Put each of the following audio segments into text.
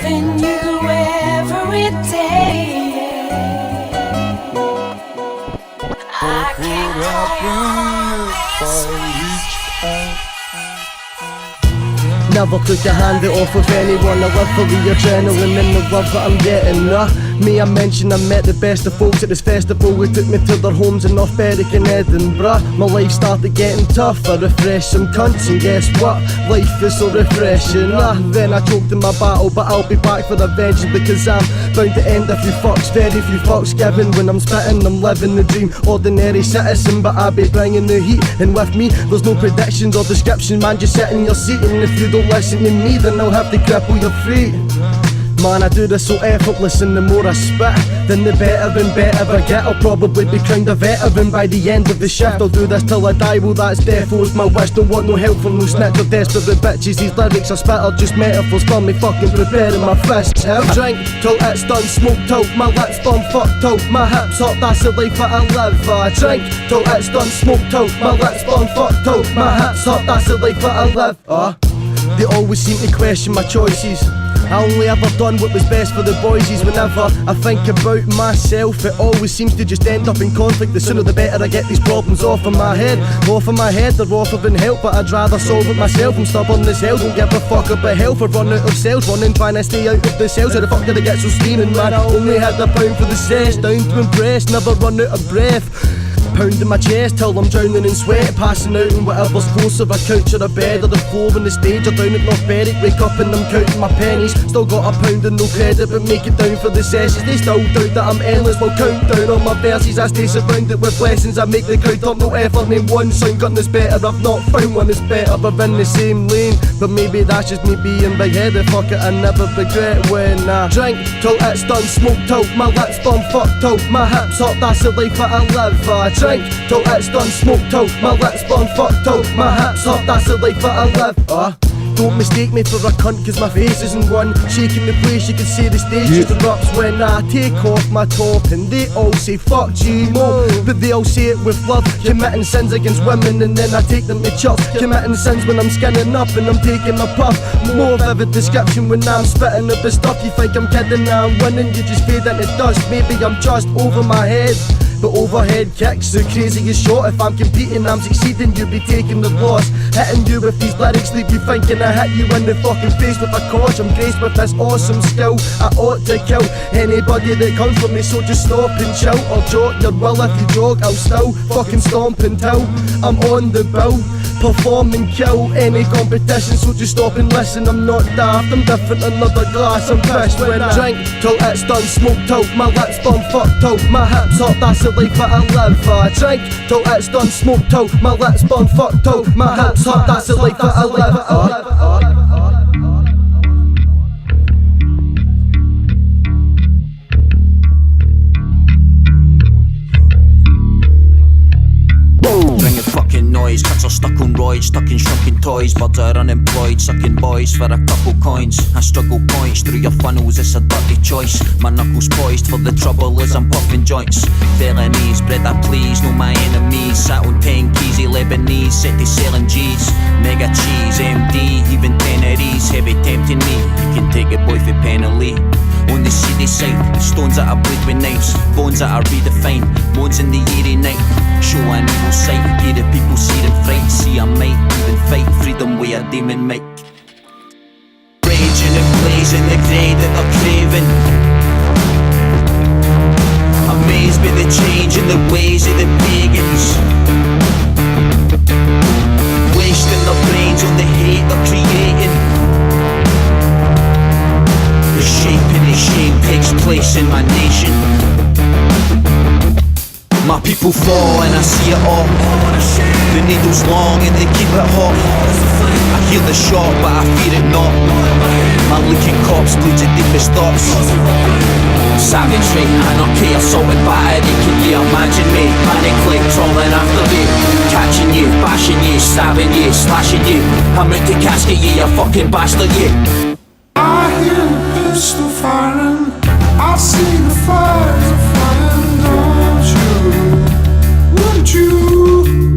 loving you every day. I can't Never took a hand off of anyone. I live for the adrenaline and the love that I'm getting. Me, I mentioned I met the best of folks at this festival who took me to their homes in North Berwick and Edinburgh. My life started getting tough, I refreshed some cunts, and guess what? Life is so refreshing. Then I choked in my battle, but I'll be back for the vengeance, because I'm bound to end a few fucks, very few fucks given. When I'm spitting, I'm living the dream, ordinary citizen, but I be bringing the heat. And with me, there's no predictions or description, man, just sit in your seat. And if you don't listen to me, then I'll have to cripple your feet. Man, I do this so effortless, and the more I spit, then the better and better I get. I'll probably be crowned a veteran by the end of the shift. I'll do this till I die, well that's defo's my wish. Don't want no help from no snitch or desperate bitches. These lyrics I spit are just metaphors for me fucking preparing my fists. I drink till it's done, smoke till my lips burn, fuck till my hips hot, that's the life that I live. I drink till it's done, smoke till my lips burn, fuck till my hips hot, that's the life that I live. They always seem to question my choices. I only ever done what was best for the boysies. Whenever I think about myself, it always seems to just end up in conflict. The sooner the better I get these problems off of my head. Off of my head, they're offering help, but I'd rather solve it myself. I'm stubborn as hell, don't give a fuck about health. I run out of cells, running trying to stay out of the cells. How the fuck did I get so steaming, man? I only had a pound for the cess, down to impress, never run out of breath. Pounding my chest till I'm drowning in sweat, passing out in whatever's closer, a couch or a bed or the floor on the stage or down at North Berwick. Wake up and I'm counting my pennies, still got a pound and no credit, but make it down for the sessions. They still doubt that I'm endless, well count down on my verses. I stay surrounded with blessings, I make the crowd up, no effort. Name one soundgun that's better, I've not found one that's better. We're in the same lane, but maybe that's just me being big-headed. Fuck it, I never regret when I drink till it's done, smoke till my lips burn, fuck till my hips hot, that's the life that I live. I drink till it's done, smoke till my lips burn, fuck till my hips hot, that's the life that I live. Don't mistake me for a cunt, cause my face isn't one. Shaking the place, you can see the stage just erupts when I take off my top. And they all say fuck G-Mo, but they all say it with love. Committing sins against women and then I take them to church. Committing sins when I'm skinning up and I'm taking a puff. More vivid description when I'm spitting up the stuff. You think I'm kidding, now I'm winning, you just fade into dust. Maybe I'm just over my head, but overhead kicks the craziest shot. If I'm competing, I'm succeeding, you'll be taking the loss. Hitting you with these lyrics, leave you thinking I hit you in the fucking face with a cause. I'm graced with this awesome skill, I ought to kill anybody that comes for me, so just stop and chill. Or jog your will, if you jog, I'll still fucking stomp until I'm on the bill. Perform and kill any competition, so just stop and listen. I'm not daft, I'm different, another glass, I'm pissed when I drink till it's done, smoke till my lips burn, fuck till my hips hot, that's the life that I live. I drink till it's done, smoke till my lips burn, fuck till my hips hot, that's the life that I live. Noise, cats are stuck on roids, stuck in shrunken toys. Birds are unemployed, sucking boys for a couple coins. I struggle points through your funnels, it's a dirty choice. My knuckles poised for the trouble as I'm puffing joints. Felonies, bread I please, know my enemies. Sat on 10 keys, Lebanese, set to selling G's. Mega cheese, MD, even 10 of these. Heavy tempting me, you can take it boy for penalty. On the city side, stones that I bleed with knives, bones that I redefine, moans in the eerie night. Show an evil sight, hear the people see them fright. See I might even fight freedom with a demon mic. Rage in the blaze in the grey that they're craving. Amazed by the change in the ways of the pagans. Wasting their brains on the hate they're creating. The shaping and shame takes place in my nation. My people fall and I see it all. The needle's long and they keep it hot. I hear the shot but I fear it not. My leaking corpse bleeds the deepest thoughts. Savagery, anarchy, assaulted battery. Can you imagine me? Panically crawling after me, catching you, bashing you, stabbing you, slashing you. I'm out to casket you, you fucking bastard you. I hear the pistol firing, I see the fires are flying. Don't you, wouldn't you?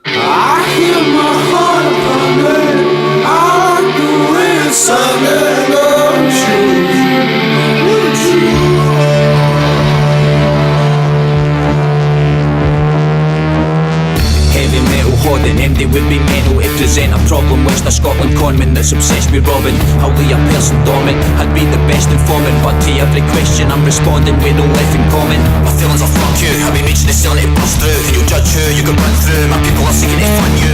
I hear my heart pounding, I like the way it sounded. it would be mental to present a problem. West of Scotland conman that's obsessed with robbing. I'll lay a person dormant, I'd be the best informant, but to every question I'm responding with no life in common. My feelings are fuck you, I've been reaching the ceiling to bust through, and you'll judge who you can run through. My people are seeking to fund you.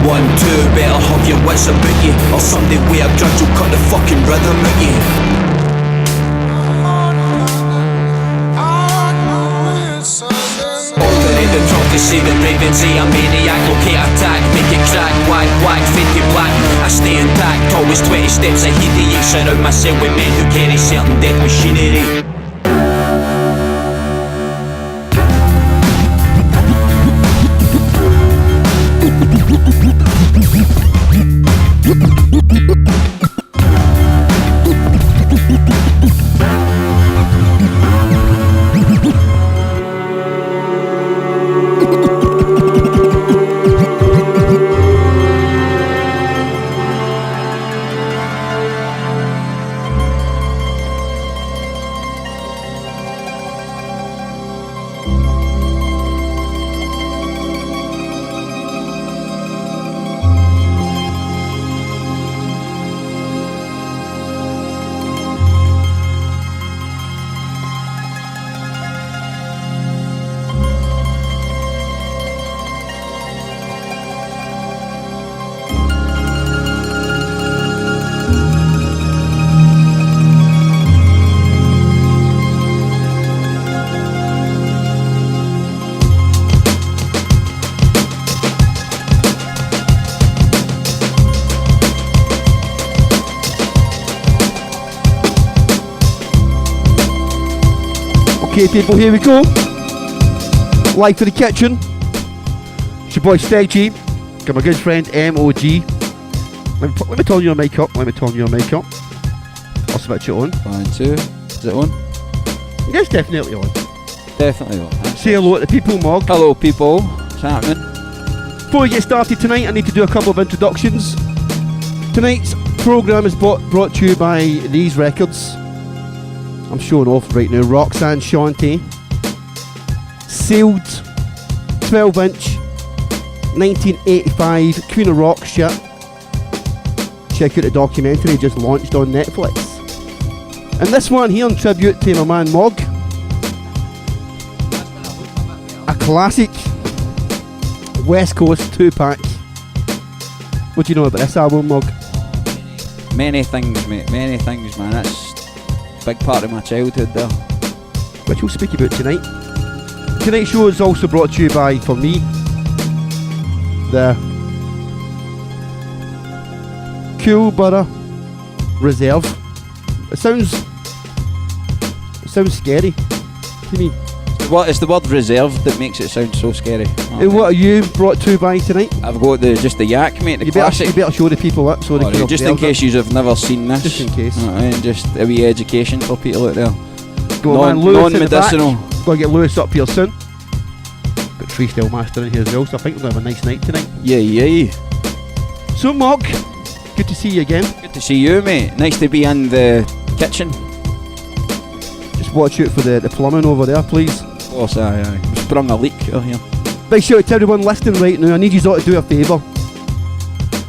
1, 2, better have your wits about you, or someday with a grudge will cut the fucking rhythm out you. The drop to see the raven, say I'm maniac. Locate attack, make it crack, whack, whack, fade to black. I stay intact, always 20 steps ahead of you. Surround myself with men who carry certain death machinery. Okay people, here we go. Live for the kitchen. It's your boy Steg G. Got my good friend MOG. Let me turn your mic up. I'll switch it on. 1, 2. Is it on? Yes, definitely on. Definitely on. Say hello to the people, Mog. Hello people. What's happening? Before we get started tonight, I need to do a couple of introductions. Tonight's programme is brought to you by these records. I'm showing off right now. Roxanne Shante. Sealed 12-inch 1985 Queen of Rock shit. Check out the documentary just launched on Netflix. And this one here in tribute to my man Mog. A classic West Coast 2-pack. What do you know about this album, Mog? Many things, mate. Many things, man. That's a big part of my childhood there. Which we'll speak about tonight. Tonight's show is also brought to you by, for me, the Cool Butter Reserve. It sounds scary to me. It's the word reserve that makes it sound so scary. And what are you brought to by tonight? I've got just the yak, mate, the classic. You better show the people up so they can just in case you've never seen this. Just in case. And just a wee education for people out there. Go on, man, Lewis non-medicinal. Gotta get Lewis up here soon. Got Freestyle Master in here as well, so I think we're going to have a nice night tonight. Yeah. So, Mog, good to see you again. Good to see you, mate. Nice to be in the kitchen. Just watch out for the plumbing over there, please. Of course, aye. We sprung a leak out here. Big shout out to everyone listening right now. I need you all to do a favour.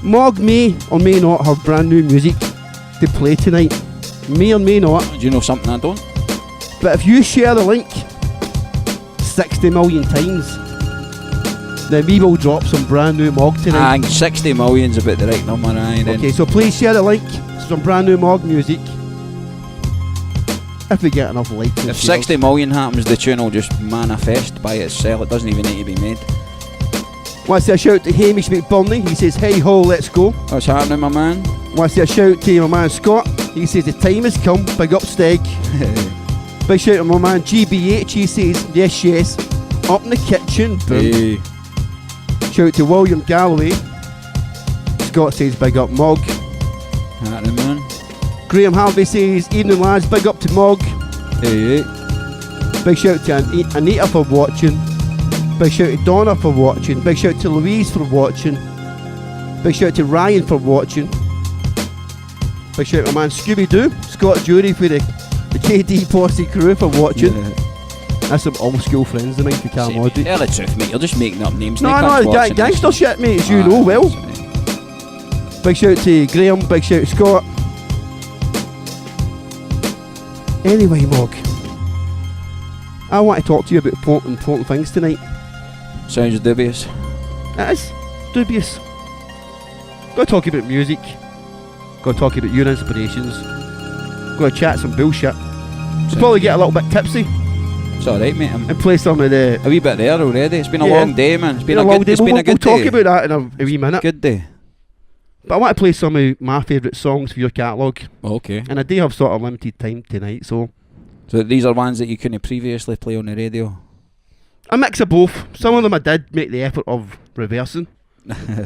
Mog may or may not have brand new music to play tonight. May or may not. Do you know something I don't? But if you share the link 60 million times, then we will drop some brand new Mog tonight. 60 million's about the right number, aye. Okay, so please share the link, some brand new Mog music. If we get enough likes. If 60 million happens, the tune will just manifest by itself. It doesn't even need to be made. Want to say a shout out to Hamish McBurney. He says, hey ho, let's go. What's happening, my man? Want to say a shout out to my man Scott. He says, the time has come. Big up Steg. Big shout out to my man GBH. He says, yes. Up in the kitchen. Boom. Hey. Shout out to William Galloway. Scott says, big up Mog. Happening, man. Graham Harvey says, evening lads, big up to Mog. Hey. Big shout out to Anita for watching. Big shout out to Donna for watching. Big shout out to Louise for watching. Big shout out to Ryan for watching. Big shout out to my man Scooby Doo, Scott Jury for the KD Posse crew for watching. Yeah. That's some old school friends of mine for Cal Mod. Tell the truth, mate. You're just making up names. No, gangster shit, mate, as you know well. Big shout to Graham, big shout to Scott. Anyway, Mog, I want to talk to you about important things tonight. Sounds dubious. It is dubious. Got to talk about music. Got to talk about your inspirations. Got to chat some bullshit. We'll probably get a little bit tipsy. It's alright, mate. And play some of the... A wee bit there already. It's been a long day, man. It's been a long good day. It's been a good day. We'll talk about that in a wee minute. Good day. But I want to play some of my favourite songs for your catalogue. Okay. And I do have sort of limited time tonight, so... So these are ones that you couldn't previously play on the radio? A mix of both. Some of them I did make the effort of reversing.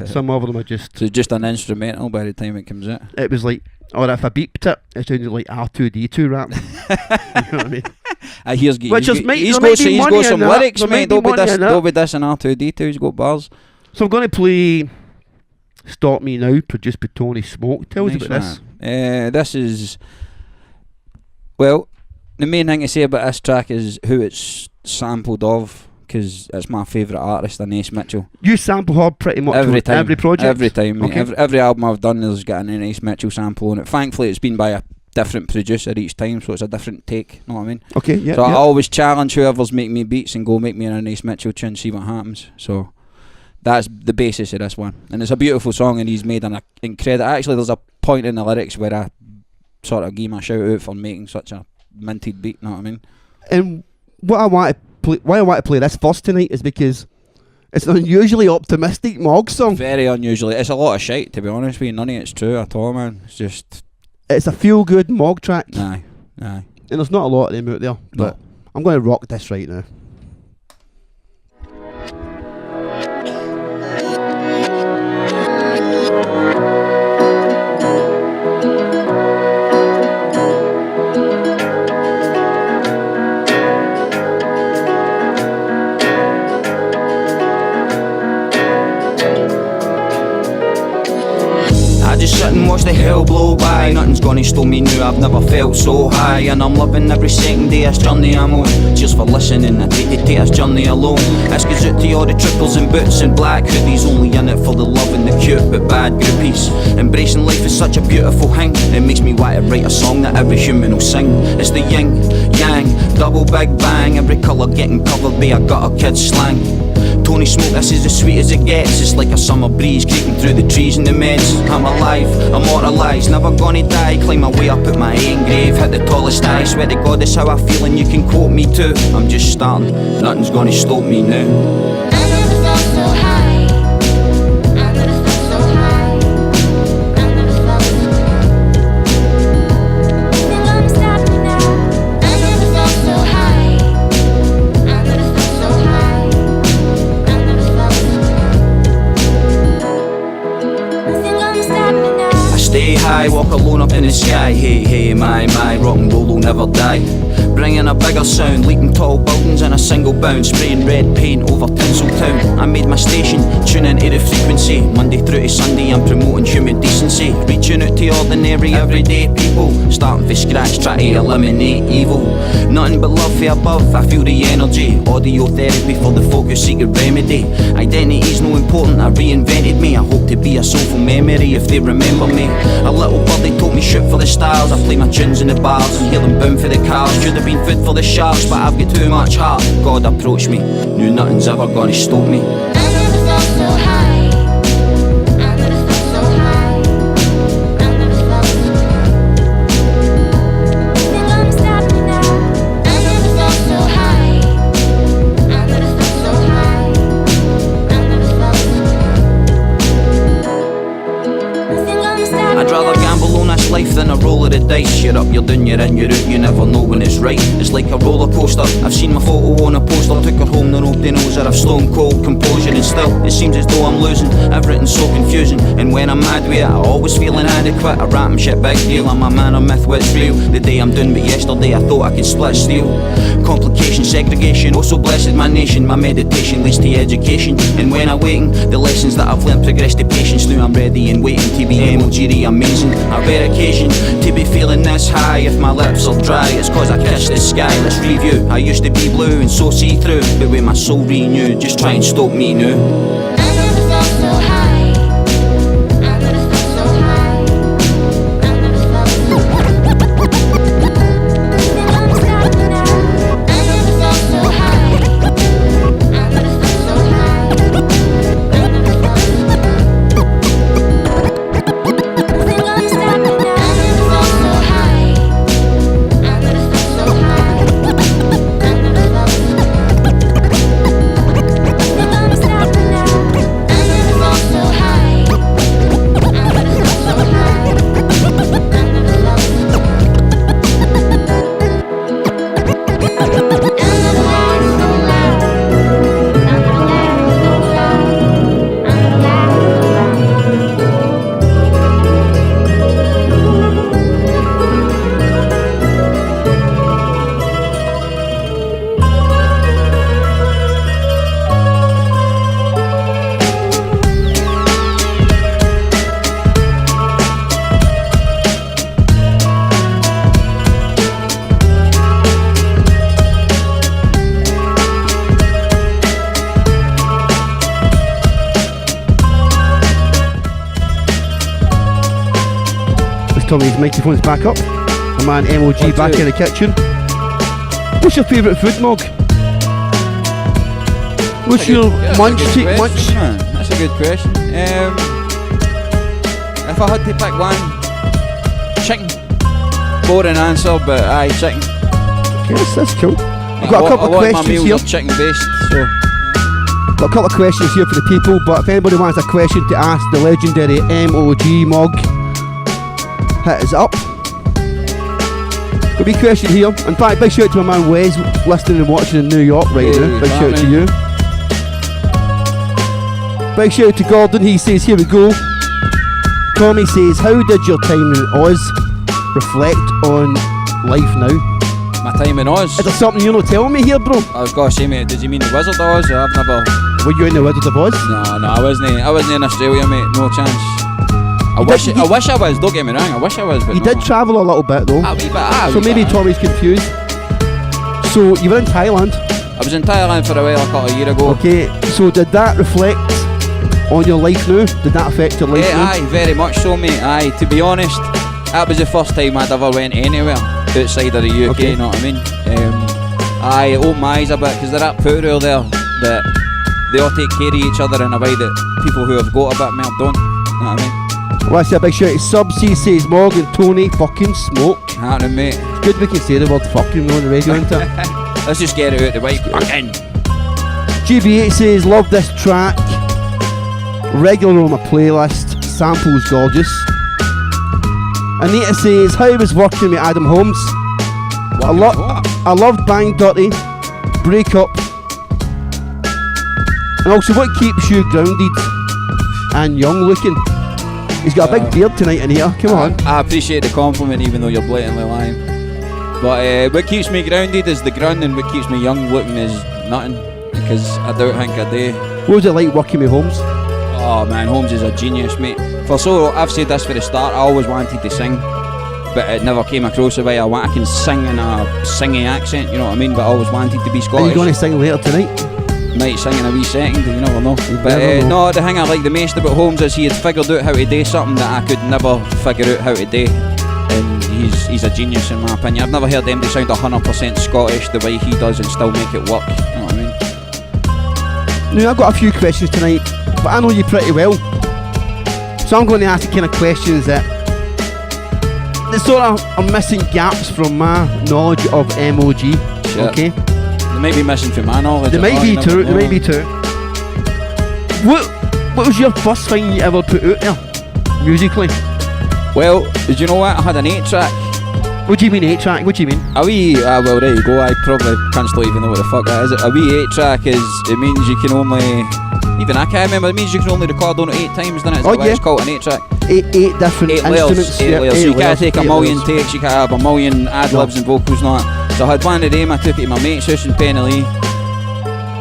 Some of them I just... So it's just an instrumental by the time it comes out? It was like... Or if I beeped it, it sounded like R2D2 rap. You know what I mean? He's got some lyrics, mate. Don't be dissing R2D2, he's got bars. So I'm going to play Stop Me Now, produced by Tony Smoke. Tell us about this. This is... Well, the main thing to say about this track is who it's sampled of, because it's my favourite artist, Ace Mitchell. You sample her pretty much every time, every project? Every time, mate. Okay. Every album I've done has got an Ace Mitchell sample on it. Thankfully, it's been by a different producer each time, so it's a different take, know what I mean? Okay, yeah. So I always challenge whoever's making me beats and go make me an Ace Mitchell tune, see what happens. So that's the basis of this one. And it's a beautiful song, and he's made an incredible... Actually, there's a point in the lyrics where I sort of give him a shout out for making such a minted beat, know what I mean? And what I want to why I want to play this first tonight is because it's an unusually optimistic MOG song. Very unusually. It's a lot of shite, to be honest with you. None of it's true at all, man. It's just... It's a feel-good MOG track. Aye. And there's not a lot of them out there. But I'm going to rock this right now. Just sit and watch the hell blow by. Nothing's gonna stop me now, I've never felt so high. And I'm loving every second day this journey I'm on. Cheers for listening, I take this journey alone. This goes out to all the triples and boots and black hoodies, only in it for the love and the cute but bad groupies. Embracing life is such a beautiful thing. It makes me want to write a song that every human will sing. It's the yin, yang, double big bang. Every colour getting covered by a gutter kid's slang. Tony Smoke, this is as sweet as it gets. It's like a summer breeze creeping through the trees and the meds. I'm alive, immortalised, never gonna die. Climb my way up at my own grave, hit the tallest high. Swear to God, that's how I feel and you can quote me too. I'm just starting, nothing's gonna stop me now. I never felt so high. I never felt so high. I never felt so high. Think I'm stopping now. I never felt so high. I never felt so high. I never felt so high. I think I'm stopping now. I stay high, walk alone up in the sky. Hey, hey, my, rock and roll will never die. Bringing a bigger sound, leaping tall buildings in a single bound. Spraying red paint over Tinseltown. I made my station, tune into the frequency. Monday through to Sunday I'm promoting human decency. Reaching out to ordinary everyday people. Starting from scratch, try to eliminate evil. Nothing but love for above, I feel the energy. Audio therapy for the focus seeker remedy. Identity's no important, I reinvented me. I hope to be a soulful memory if they remember me. A little birdie told me shoot for the stars. I play my tunes in the bars and hear them boom for the cars. Should have been food for the sharks, but I've got too much heart. God approached me, knew nothing's ever gonna stop me. I never felt so high. I never felt so high. I never felt so high. Think I'm stopping now. I never felt so high. I never felt so high. I never felt so high. I think I'm stopping. I'd rather gamble on this life than a roll of the dice. You're up, you're down, you're in, you're out, you never know when it's right. It's like a roller coaster. I've seen my photo on a poster, took her home, the nobody knows her. I've stone cold composure and still it seems as though I'm losing. Everything's so confusing, and when I'm mad with it I always feel inadequate. I rap and shit, big deal, I'm a man of myth, what's real. The day I'm done, but yesterday I thought I could split steel. Complication, segregation, oh so blessed my nation. My meditation leads to education, and when I'm waiting, the lessons that I've learned progress to patience. Now I'm ready and waiting to be MOG amazing. On rare occasion, To be feeling this high, if my lips are dry, it's cause I kissed the sky. Let's review. I used to be blue and so see-through, but with my soul renewed, just try and stop me now. I never felt so high. I never felt so high. I never felt so high. Think I'm stopping now. I never felt so high. I never felt so high. I never felt so high. Think I'm stopping now. I never felt so high. I never felt so high. I never felt so high. Think I'm stopping now. I never felt so high. I never felt so high. I never felt so Tommy's microphone's back up. My man MOG One, back two. in the kitchen. What's your favourite food, Mog? What's your munch? Take munch? That's a good question. If I had to pick one, chicken. Boring answer, but aye, chicken. Yes, that's cool. I've got a couple of my questions meals here. are chicken based, so Got a couple of questions here for the people, but if anybody wants a question to ask the legendary MOG Mog, hit us up. Got a wee question here. In fact, big shout out to my man Wes, listening and watching in New York right Hey, now. Big shout out to man. you. Big shout out to Gordon. He says, here we go. Tommy says, how did your time in Oz reflect on life now? my time in Oz. Is there something you're not telling me here, bro? I was gonna say, mate, did you mean the Wizard of Oz? I've never. Were you in the Wizard of Oz? No, I wasn't in Australia, mate. No chance. I wish I was. Don't get me wrong. I wish I was, but You no. did travel a little bit though. A wee bit, So maybe Tommy's confused. So you were in Thailand. I was in Thailand for a while, a couple of years ago. Okay, so did that reflect on your life now? Did that affect your life Yeah, now? aye, very much so, mate. Aye, to be honest, that was the first time I'd ever went anywhere outside of the UK. Okay. You know what I mean? Aye, it opened my eyes a bit because they're at Poorville there that they all take care of each other in a way that people who have got a bit more don't. You know what I mean? Well, I say a big shout out. Subsea says Morgan, Tony, fucking smoke. Happening, mate. It's good we can say the word fucking on the radio, isn't it? Let's just get it out the way. Fucking. GB8 says, love this track. Regular on my playlist. Samples gorgeous. Anita says, how was working with Adam Holmes? I loved Bang Dirty, Break Up. And also, what keeps you grounded and young looking? He's got a big beard tonight in here. Come on. I appreciate the compliment, even though you're blatantly lying. But what keeps me grounded is the ground, and what keeps me young looking is nothing. Because I don't think I do. What was it like working with Holmes? Oh man, Holmes is a genius, mate. I've said this for the start. I always wanted to sing, but it never came across the way I want. I can sing in a singy accent, you know what I mean. But I always wanted to be Are Scottish. you going to sing later tonight? Might sing in a wee second, you never know. You But never know. no, the thing I like the most about Holmes is he had figured out how to do something that I could never figure out how to do. And he's a genius in my opinion. I've never heard them sound 100% Scottish the way he does and still make it work. You know what I mean? Now, I've got a few questions tonight, but I know you pretty well. So I'm going to ask the kind of questions that sort of are missing gaps from my knowledge of MOG. Sure. Okay? They might be missing from my knowledge. There might be two. There might be two. What was your first thing you ever put out there, musically? Well, did you know what? I had an 8-track. What do you mean 8-track? What do you mean? A wee, well there you go, I probably can't still even know what the fuck that is. A wee 8-track it means you can only, even I can't remember, it means you can only record on it 8 times, doesn't it? Is that why it's called an 8-track? Eight different 8 instruments. layers, 8 layers. So you can't take a million layers. takes, you can't have a million ad-libs and vocals and all that. So I had one of them, I took it to my mate's house in Penally,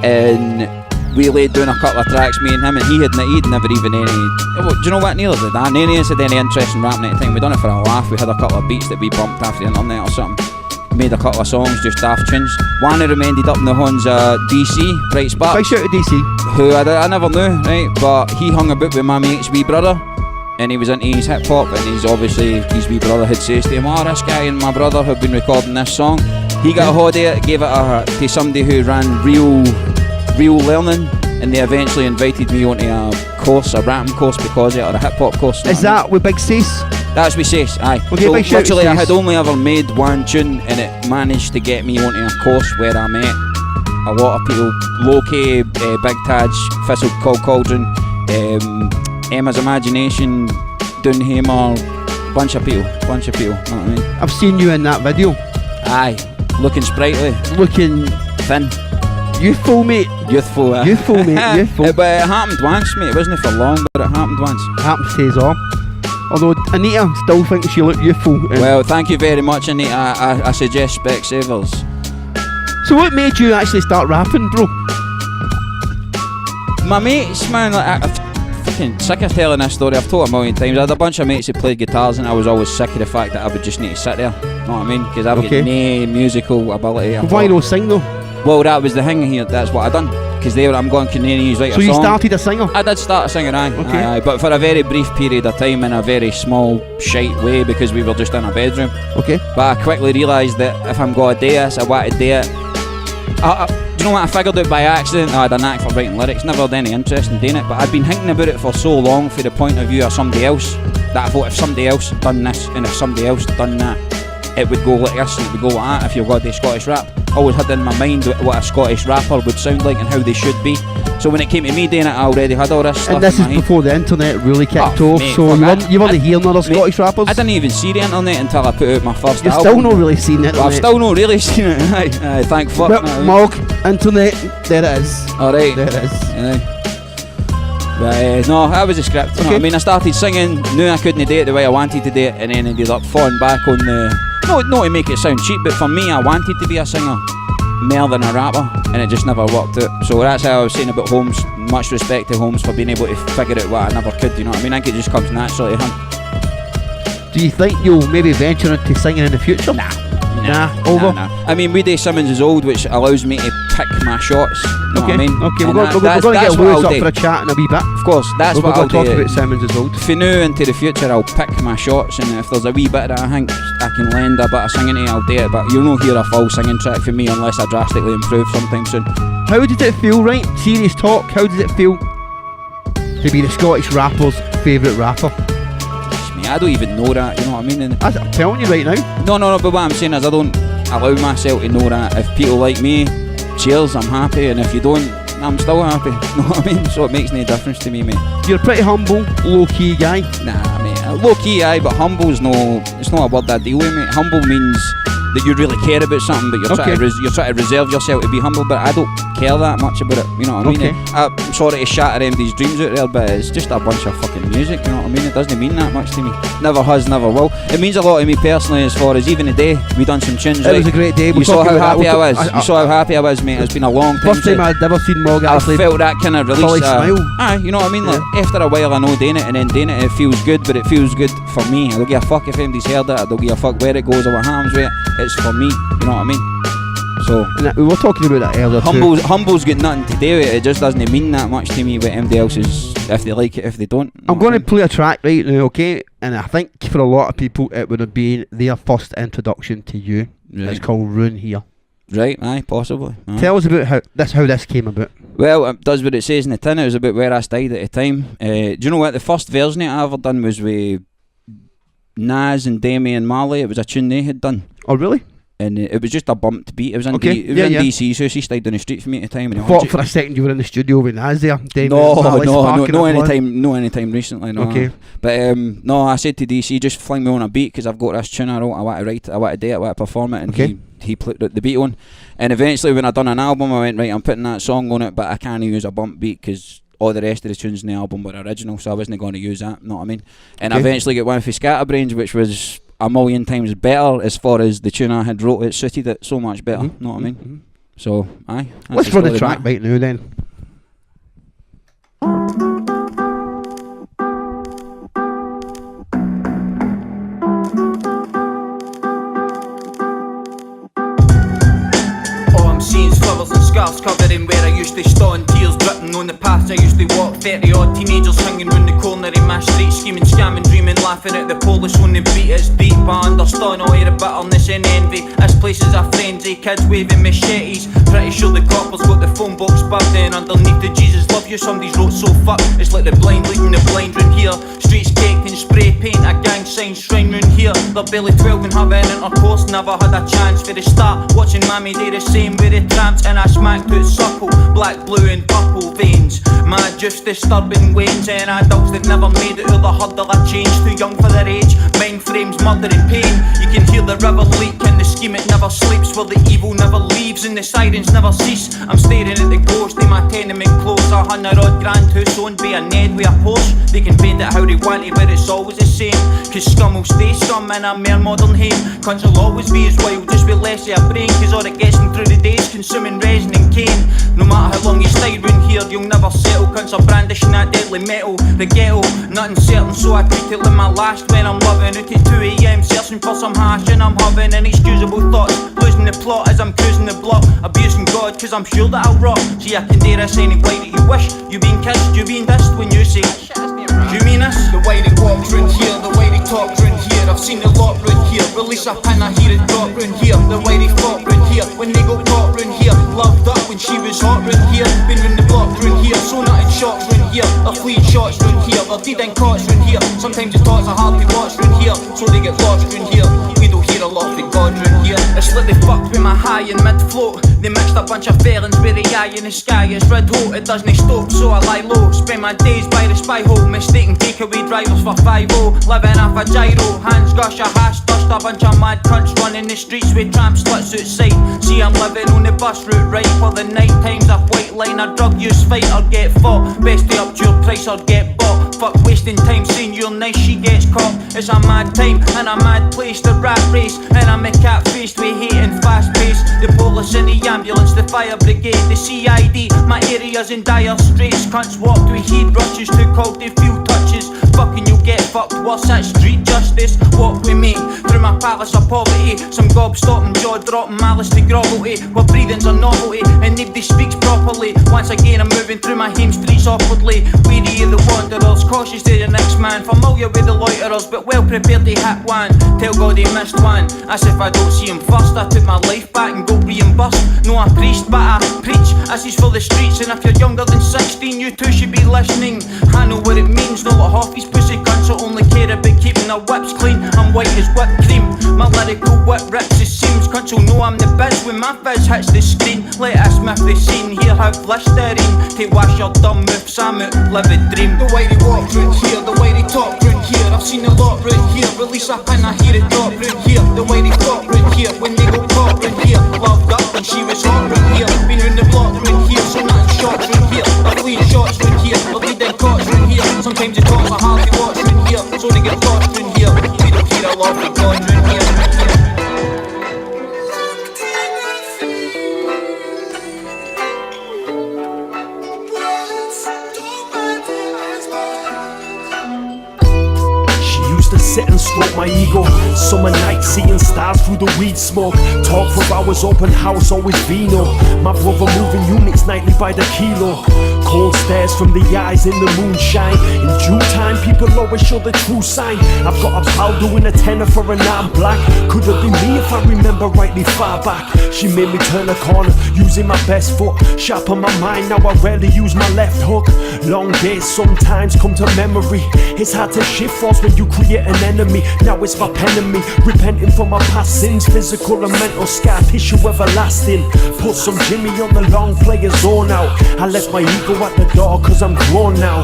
and we laid down a couple of tracks, me and him, and he'd never even any. Well, do you know what? Neither did I. None of us had any interest in rapping at the time. We done it for a laugh. We had a couple of beats that we bumped off the internet or something. Made a couple of songs, just daft tunes. One of them ended up in the horns DC, Bright Spark. Big shout to DC. Who I never knew, right? But he hung about with my mate's wee brother, and he was into his hip hop, and he's obviously, his wee brother had says to him, oh, this guy and my brother have been recording this song. He got a hold of it, gave it to somebody who ran real learning, and they eventually invited me onto a course, a rapping course because of it, or a hip hop course. Is that with Big Sis? That's what says, aye. Okay, so big shout literally to I had Sis. only ever made one tune, and it managed to get me onto a course where I met a lot of people. Loki, Big Taj, Thistle Cold Cauldron, Emma's Imagination, Dunhammer, bunch of people, know what I mean? I've seen you in that video. Aye, looking sprightly, Looking thin, youthful, mate. youthful. Youthful, mate. Youthful. But it happened once, mate. It wasn't for long, but it happened once. Happens stays on. Although Anita still thinks she looked youthful. Well, thank you very much, Anita. I suggest Specsavers. So what made you actually start rapping, bro? My mates, man, like, I'm fucking sick of telling this story. I've told it a million times. I had a bunch of mates who played guitars, and I was always sick of the fact that I would just need to sit there. Know what I mean? Because I've got no musical ability. Why not sing though? Well, that was the thing here. That's what I done. Because I'm going, can you write So a you song? started a singer? I did start a singing, aye. Okay. Aye, but for a very brief period of time in a very small, shite way, because we were just in a bedroom. Okay. But I quickly realised that if I'm going to do this, I want to do it. Do you know what I figured out by accident? I had a knack for writing lyrics, never had any interest in doing it, but I'd been thinking about it for so long from the point of view of somebody else, that I thought if somebody else had done this, and if somebody else had done that, it would go like this, and it would go like that if you're going to do Scottish rap. I always had in my mind what a Scottish rapper would sound like and how they should be. So when it came to me doing it, I already had all this stuff And this in is my head. before the internet really kicked off, mate, so fuck, you weren't hearing other Scottish rappers? I didn't even see the internet until I put out my first You've album. still not really seen it. Well, I've still not really seen it. Aye, thank fuck. Well, MOG, internet, there it is. Alright. There it is. But no, that was a script. You know what I mean? I started singing, knew I couldn't do it the way I wanted to do it, and then ended up falling back on the. No, not to make it sound cheap, but for me, I wanted to be a singer more than a rapper, and it just never worked out. So that's how I was saying about Holmes. Much respect to Holmes for being able to figure out what I never could. You know what I mean? I think it just comes naturally to him. Do you think you'll maybe venture into singing in the future? Nah, over. Nah. I mean, Simmons is old, which allows me to pick my shots. Know what I mean? Okay, And we're going to that's get what Lewis I'll up do. for a chat in a wee bit. Of course, that's We're what I'll going to talk do. about Simmons is old. For now into the future, I'll pick my shots, and if there's a wee bit that I think I can lend a bit of singing to, I'll do it. But you'll not hear a full singing track from me unless I drastically improve sometime soon. How did it feel, right? Serious talk, how did it feel to be the Scottish rapper's favourite rapper? I don't even know that, you know what I mean? And I'm telling you right now. no, but what I'm saying is I don't allow myself to know that. If people like me, cheers, I'm happy, and if you don't, I'm still happy. You know what I mean? So it makes no difference to me, mate. You're a pretty humble, low-key guy. Nah, mate. Low key, aye, but humble's no. It's not a word I deal with, mate. Humble means that you really care about something, but you're trying to reserve yourself to be humble. But I don't care that much about it. You know what I mean? Okay. I'm sorry to shatter MD's dreams out there, but it's just a bunch of fucking music. You know what I mean? It doesn't mean that much to me. Never has, never will. It means a lot to me personally, as far as even today we done some tunes. It was a great day. You saw how happy I was. You saw how happy I was, mate. It's been a long time. First time I'd ever seen MOG I actually. felt that kind of release. fully smile. Aye, you know what I mean? Like, after a while I know doing it, and then doing it feels good, but it feels good for me. I don't give a fuck if MD's heard it, I don't give a fuck where it goes or what happens with it. It's for me, you know what I mean? So And we were talking about that earlier too. Humble's got nothing to do with it. It just doesn't mean that much to me with MD else's, if they like it, if they don't. I'm going to play a track right now, okay? And I think for a lot of people it would have been their first introduction to you. Right. It's called Roon Here. Right, aye, possibly. Aye. Tell us about how this came about. Well, it does what it says in the tin. It was about where I stayed at the time. Do you know what? The first version I ever done was with Nas and Damian Marley. It was a tune they had done. Oh really? And it was just a bumped beat. It was in, Okay, it was yeah, in yeah. DC, so she stayed down the street from me at the time. And Thought for a second you were in the studio with Nas there. no anytime recently. No. Okay. But no, I said to DC, just fling me on a beat because I've got this tune I wrote. I want to write it, I want to do it, I want to perform it. And Okay. he put the beat on. And eventually, when I done an album, I went, right, I'm putting that song on it, but I can't use a bump beat because all the rest of the tunes in the album were original, so I wasn't going to use that. Know what I mean? And I Okay. eventually got one for Scatterbrains, which was a million times better as far as the tune I had wrote. It suited it so much better. Know what I mean? So, aye. that's Let's the run the story track of that. right now then. scars covering where I used to stand, tears dripping on the paths I used to walk. 30 odd teenagers hanging round the corner in my street, scheming, scamming, dreaming, laughing at the police when they beat us deep. I understand all your bitterness and envy. This place is a frenzy, kids waving machetes. Pretty sure the coppers got the phone box bugged in. Underneath the Jesus love you, somebody's wrote so fuck. It's like the blind leading the blind round here. Streets caked in spray paint, a gang sign shrine round here. They're barely 12 and having intercourse, never had a chance for the start. Watching mammy do the same with the tramps, and I smacked out supple, black, blue and purple veins. My just disturbing wains, and adults that never made it out the hurdle of change. Too young for their age, mind frames, murder and pain. You can hear the river leak and the scheme it never sleeps, where the evil never leaves and the sirens never cease. I'm staring at the ghost in my tenement close. 100 odd grand house owned by a Ned with a Porsche. They can paint it how they want it, but it's always the same. Cause scum will stay scum in a mere modern hate. Cunts will always be as wild, just with less of a brain. Cause all it gets them through the days, consuming resin and cane. No matter how long you stay round here, you'll never settle. Cunts are brandishing that deadly metal. The ghetto, nothing certain, so I treat it like my last. When I'm loving out at 2 AM, searching for some hash, and I'm having inexcusable thoughts. Losing the plot as I'm cruising the block, abusing God, cause I'm sure that I'll rot. See, I can dare this any way that you wish. You being kissed, you being dissed when you say do you mean this? The way they walk round here, the way they talk round here. I've seen a lot round here. Release a pen, I hear it drop round here. The way they fought round here, when they go caught round here. Loved up when she was hot round here. Been round the block round here, so nothing shots round here. They're fleeing shots round here, they're dead and caught round here. Sometimes the thoughts are hard to watch round here, so they get lost round here. We don't hear a lot of God round here. It's like they fucked with my high and mid float. They mixed a bunch of felons with the eye in the sky. It's red hot, it doesn't stop, so I lie low. Spend my days by the spy hole, mistaking takeaway drivers for 5-0. Living off a gyro, hands gush a hash dust. A bunch of mad cunts running the streets with tramp slits outside. See, I'm living on the bus route right for the night times. A white line, a drug use fight or get fought. Best to up to your price or get bought. Fuck wasting time saying you're nice, she gets caught. It's a mad time and a mad place, the rat race. And I'm a cat faced with hate and fast pace. The police and the ambulance, the fire brigade, the CID. My area's in dire straits. Cunts walked with heat brushes, too cold to feel touches. Fucking you get fucked, what's that street justice? Walk with me through my palace of poverty. Some gobstopping, jaw dropping, malice to grovelty. Where breathing's a novelty and nobody speaks properly. Once again I'm moving through my home streets awkwardly. Weary of the wanderers, cautious to the next man. Familiar with the loiterers, but well prepared to hit one. Tell God he missed one. As if I don't see him first. I took my life back and go reimbursed. No a priest but I preach. This is for the streets, and if you're younger than 16 you too should be listening. I know what it means, no let off these pussy cunts who only care about keeping their whips clean. I'm white as whipped cream, my lyrical whip rips as seams. Cunts will know I'm the biz when my fizz hits the screen. Let us myth the scene, here have Listerine to wash your dumb moves, I'm out, live a dream. The way they walk round here, the way they talk round here. I've seen a lot round here, release a pen, I hear it drop round here. The way they talk round here, when they go caught round here. Loved up when she was hot round here. Been round the block round here, so nothing shots round here. They're fleeing shots round here, they'll lead them cots round here. Sometimes the talks are hard to watch round here, so they get lost round here. We don't hear a lot of God round here. Sit and stroke my ego. Summer night seeing stars through the weed smoke. Talk for hours, open house, always vino. My brother moving units nightly by the kilo. Cold stares from the eyes in the moonshine. In due time, people always show the true sign. I've got a pal doing a tenner for an arm black. Could have been me if I remember rightly far back. She made me turn a corner, using my best foot. Sharp on my mind, now I rarely use my left hook. Long days sometimes come to memory. It's hard to shift force when you create an enemy. Now it's my pen and me, repenting for my past sins. Physical and mental scar tissue everlasting. Put some Jimmy on the long player zone out. I left my ego at the door cause I'm grown now.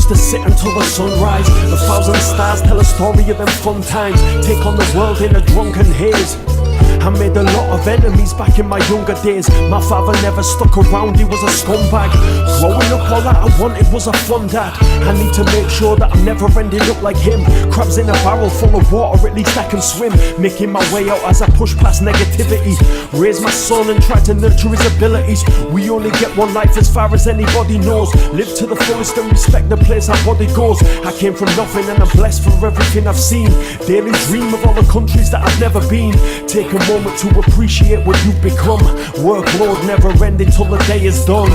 To sit until the sunrise. 1,000 stars tell a story of them fun times. Take on the world in a drunken haze. I made a lot of enemies back in my younger days. My father never stuck around, he was a scumbag. Growing up, all that I wanted was a fun dad. I need to make sure that I'm never ending up like him. Crabs in a barrel full of water, at least I can swim. Making my way out as I push past negativity. Raise my son and try to nurture his abilities. We only get one life as far as anybody knows. Live to the fullest and respect the place our body goes. I came from nothing and I'm blessed for everything I've seen. Daily dream of all the countries that I've never been. Take a moment to appreciate what you've become. Workload never ending till the day is done.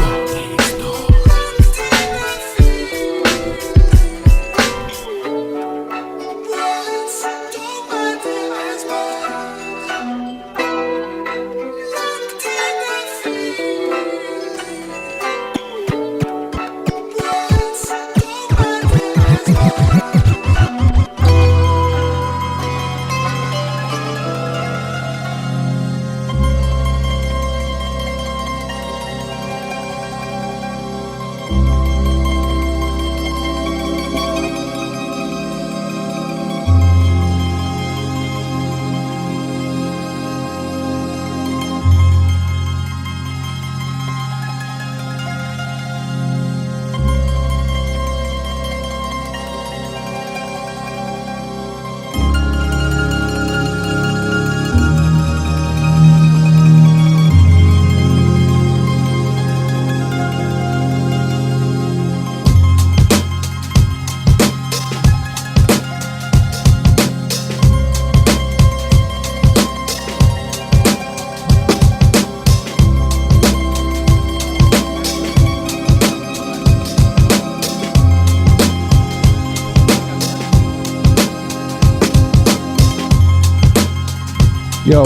Yo.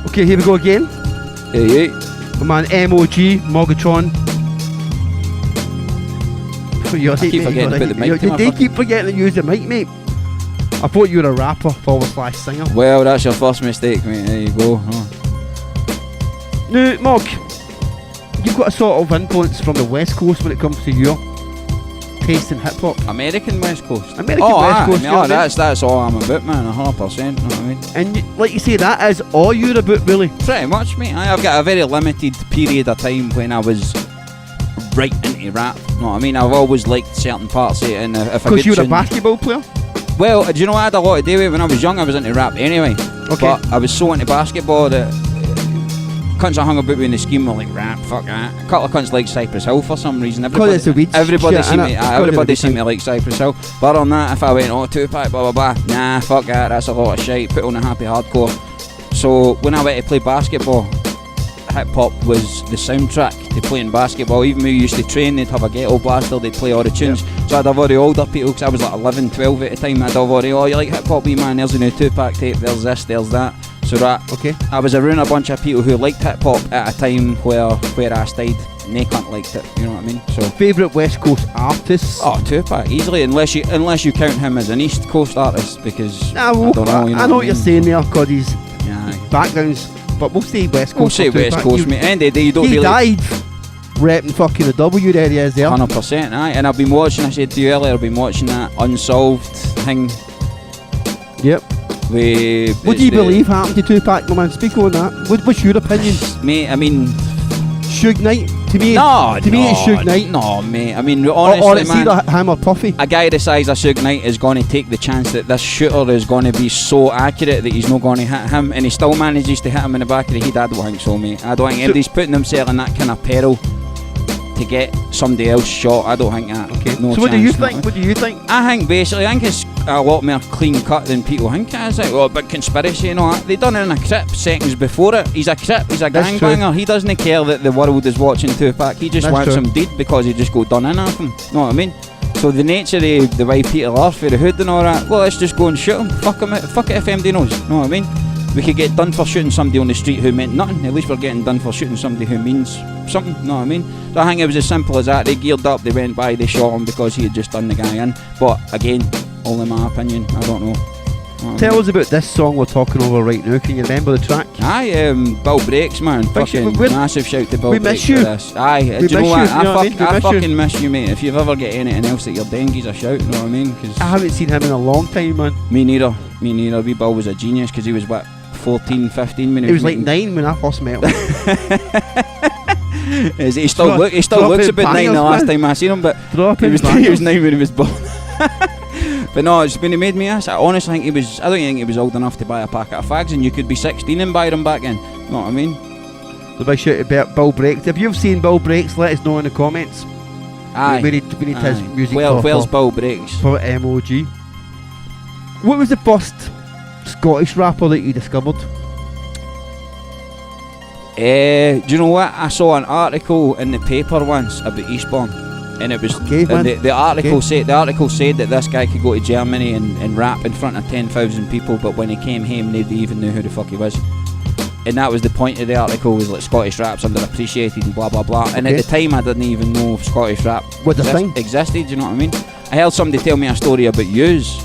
Okay, here we go again. Hey. My man MOG, Mogatron. I keep forgetting to put the mic to my They keep forgetting to use the mic, mate. I thought you were a rapper / singer. Well, that's your first mistake, mate. There you go. Now, Mog, you've got a sort of influence from the West Coast when it comes to your taste in hip hop. American West Coast. American West Coast. Oh, that's all I'm about, man. 100%. You know what I mean? And like you say, that is all you're about, really. Pretty much, mate. I've got a very limited period of time when I was right into rap. You know what I mean? I've always liked certain parts of it, and if I Because you were a basketball player. Well, do you know what I had a lot to do with when I was young? I was into rap anyway. Okay. But I was so into basketball that cunts I hung about me in the scheme were like, rap, fuck that. A couple of cunts like Cypress Hill for some reason. Because it's a weed Everybody shit, seemed to like Cypress Hill. But on that, if I went, oh, Tupac, blah, blah, blah, nah, fuck that, that's a lot of shit. Put on a happy hardcore. So when I went to play basketball, hip-hop was the soundtrack to playing basketball. Even when we used to train, they'd have a ghetto blaster, they'd play all the tunes. Yep. So I'd have all the older people, because I was like 11, 12 at the time, I'd have all the, oh, you like hip-hop, wee man, there's a new Tupac tape, there's this, there's that. So that, okay. I was around a bunch of people who liked hip-hop at a time where I stayed, and they can't liked it, you know what I mean? So favourite West Coast artists? Oh, Tupac, easily, unless you count him as an East Coast artist, because I know what you're saying there, because his background's. But we'll say West Coast. We'll say West Coast, mate. End of the day, you don't really. He died repping fucking the W there, he is there. 100%, aye. And I've been watching, I said to you earlier, I've been watching that Unsolved thing. Yep. What do you believe happened to Tupac, my man? Speak on that. What's your opinion? Mate, I mean. Suge Knight? To me, it's Suge Knight. No, mate. I mean, honestly, or it's either him or Puffy. A guy the size of Suge Knight is going to take the chance that this shooter is going to be so accurate that he's not going to hit him, and he still manages to hit him in the back of the head. I don't think so, mate. I don't think anybody's putting themselves in that kind of peril to get somebody else shot. I don't think that. Okay. No so what do you think? What do you think? I think it's a lot more clean cut than people think it is. Like, oh, big conspiracy and all that. They done it in a Crip seconds before it. He's a Crip, he's a gangbanger. He doesn't care that the world is watching Tupac. He just wants him dead because he just go done in off him. Know what I mean? So the nature of the way Peter are for the hood and all that, well, let's just go and shoot him. Fuck it if MD knows. Know what I mean? We could get done for shooting somebody on the street who meant nothing. At least we're getting done for shooting somebody who means something. Know what I mean? So I think it was as simple as that. They geared up, they went by, they shot him because he had just done the guy in. But again, only my opinion. I don't know. Tell us about this song we're talking over right now. Can you remember the track? Aye, Bill Breaks, man. Fucking massive shout to Bill we Breaks miss you. for this. Aye, We do you know miss what? you, you know what I mean? We I miss you. fucking miss you, mate. If you've ever got anything else that you're doing, give us a shout, you know what I mean? 'Cause I haven't seen him in a long time, man. me neither. Wee Bill was a genius because he was, what, 14, 15 when He was like making- 9 when I first met him. He still looks about 9 the last time I seen him, but he was 9 when he was born. But no, it's when he made me ask. I honestly think I don't think he was old enough to buy a packet of fags, and you could be 16 and buy them back then. You know what I mean? The big shout about Bill Breaks. If you've seen Bill Breaks, let us know in the comments. Aye. We need his music Where's Bill Breaks? for MOG. What was the first Scottish rapper that you discovered? Do you know what? I saw an article in the paper once about Eastbourne, and it was Okay, man. the article Okay. said that this guy could go to Germany and rap in front of 10,000 people, but when he came home, nobody even knew who the fuck he was. And that was the point of the article, was like Scottish rap's underappreciated and blah blah blah. And Okay. at the time, I didn't even know if Scottish rap Was a thing? existed. Do you know what I mean? I heard somebody tell me a story about yous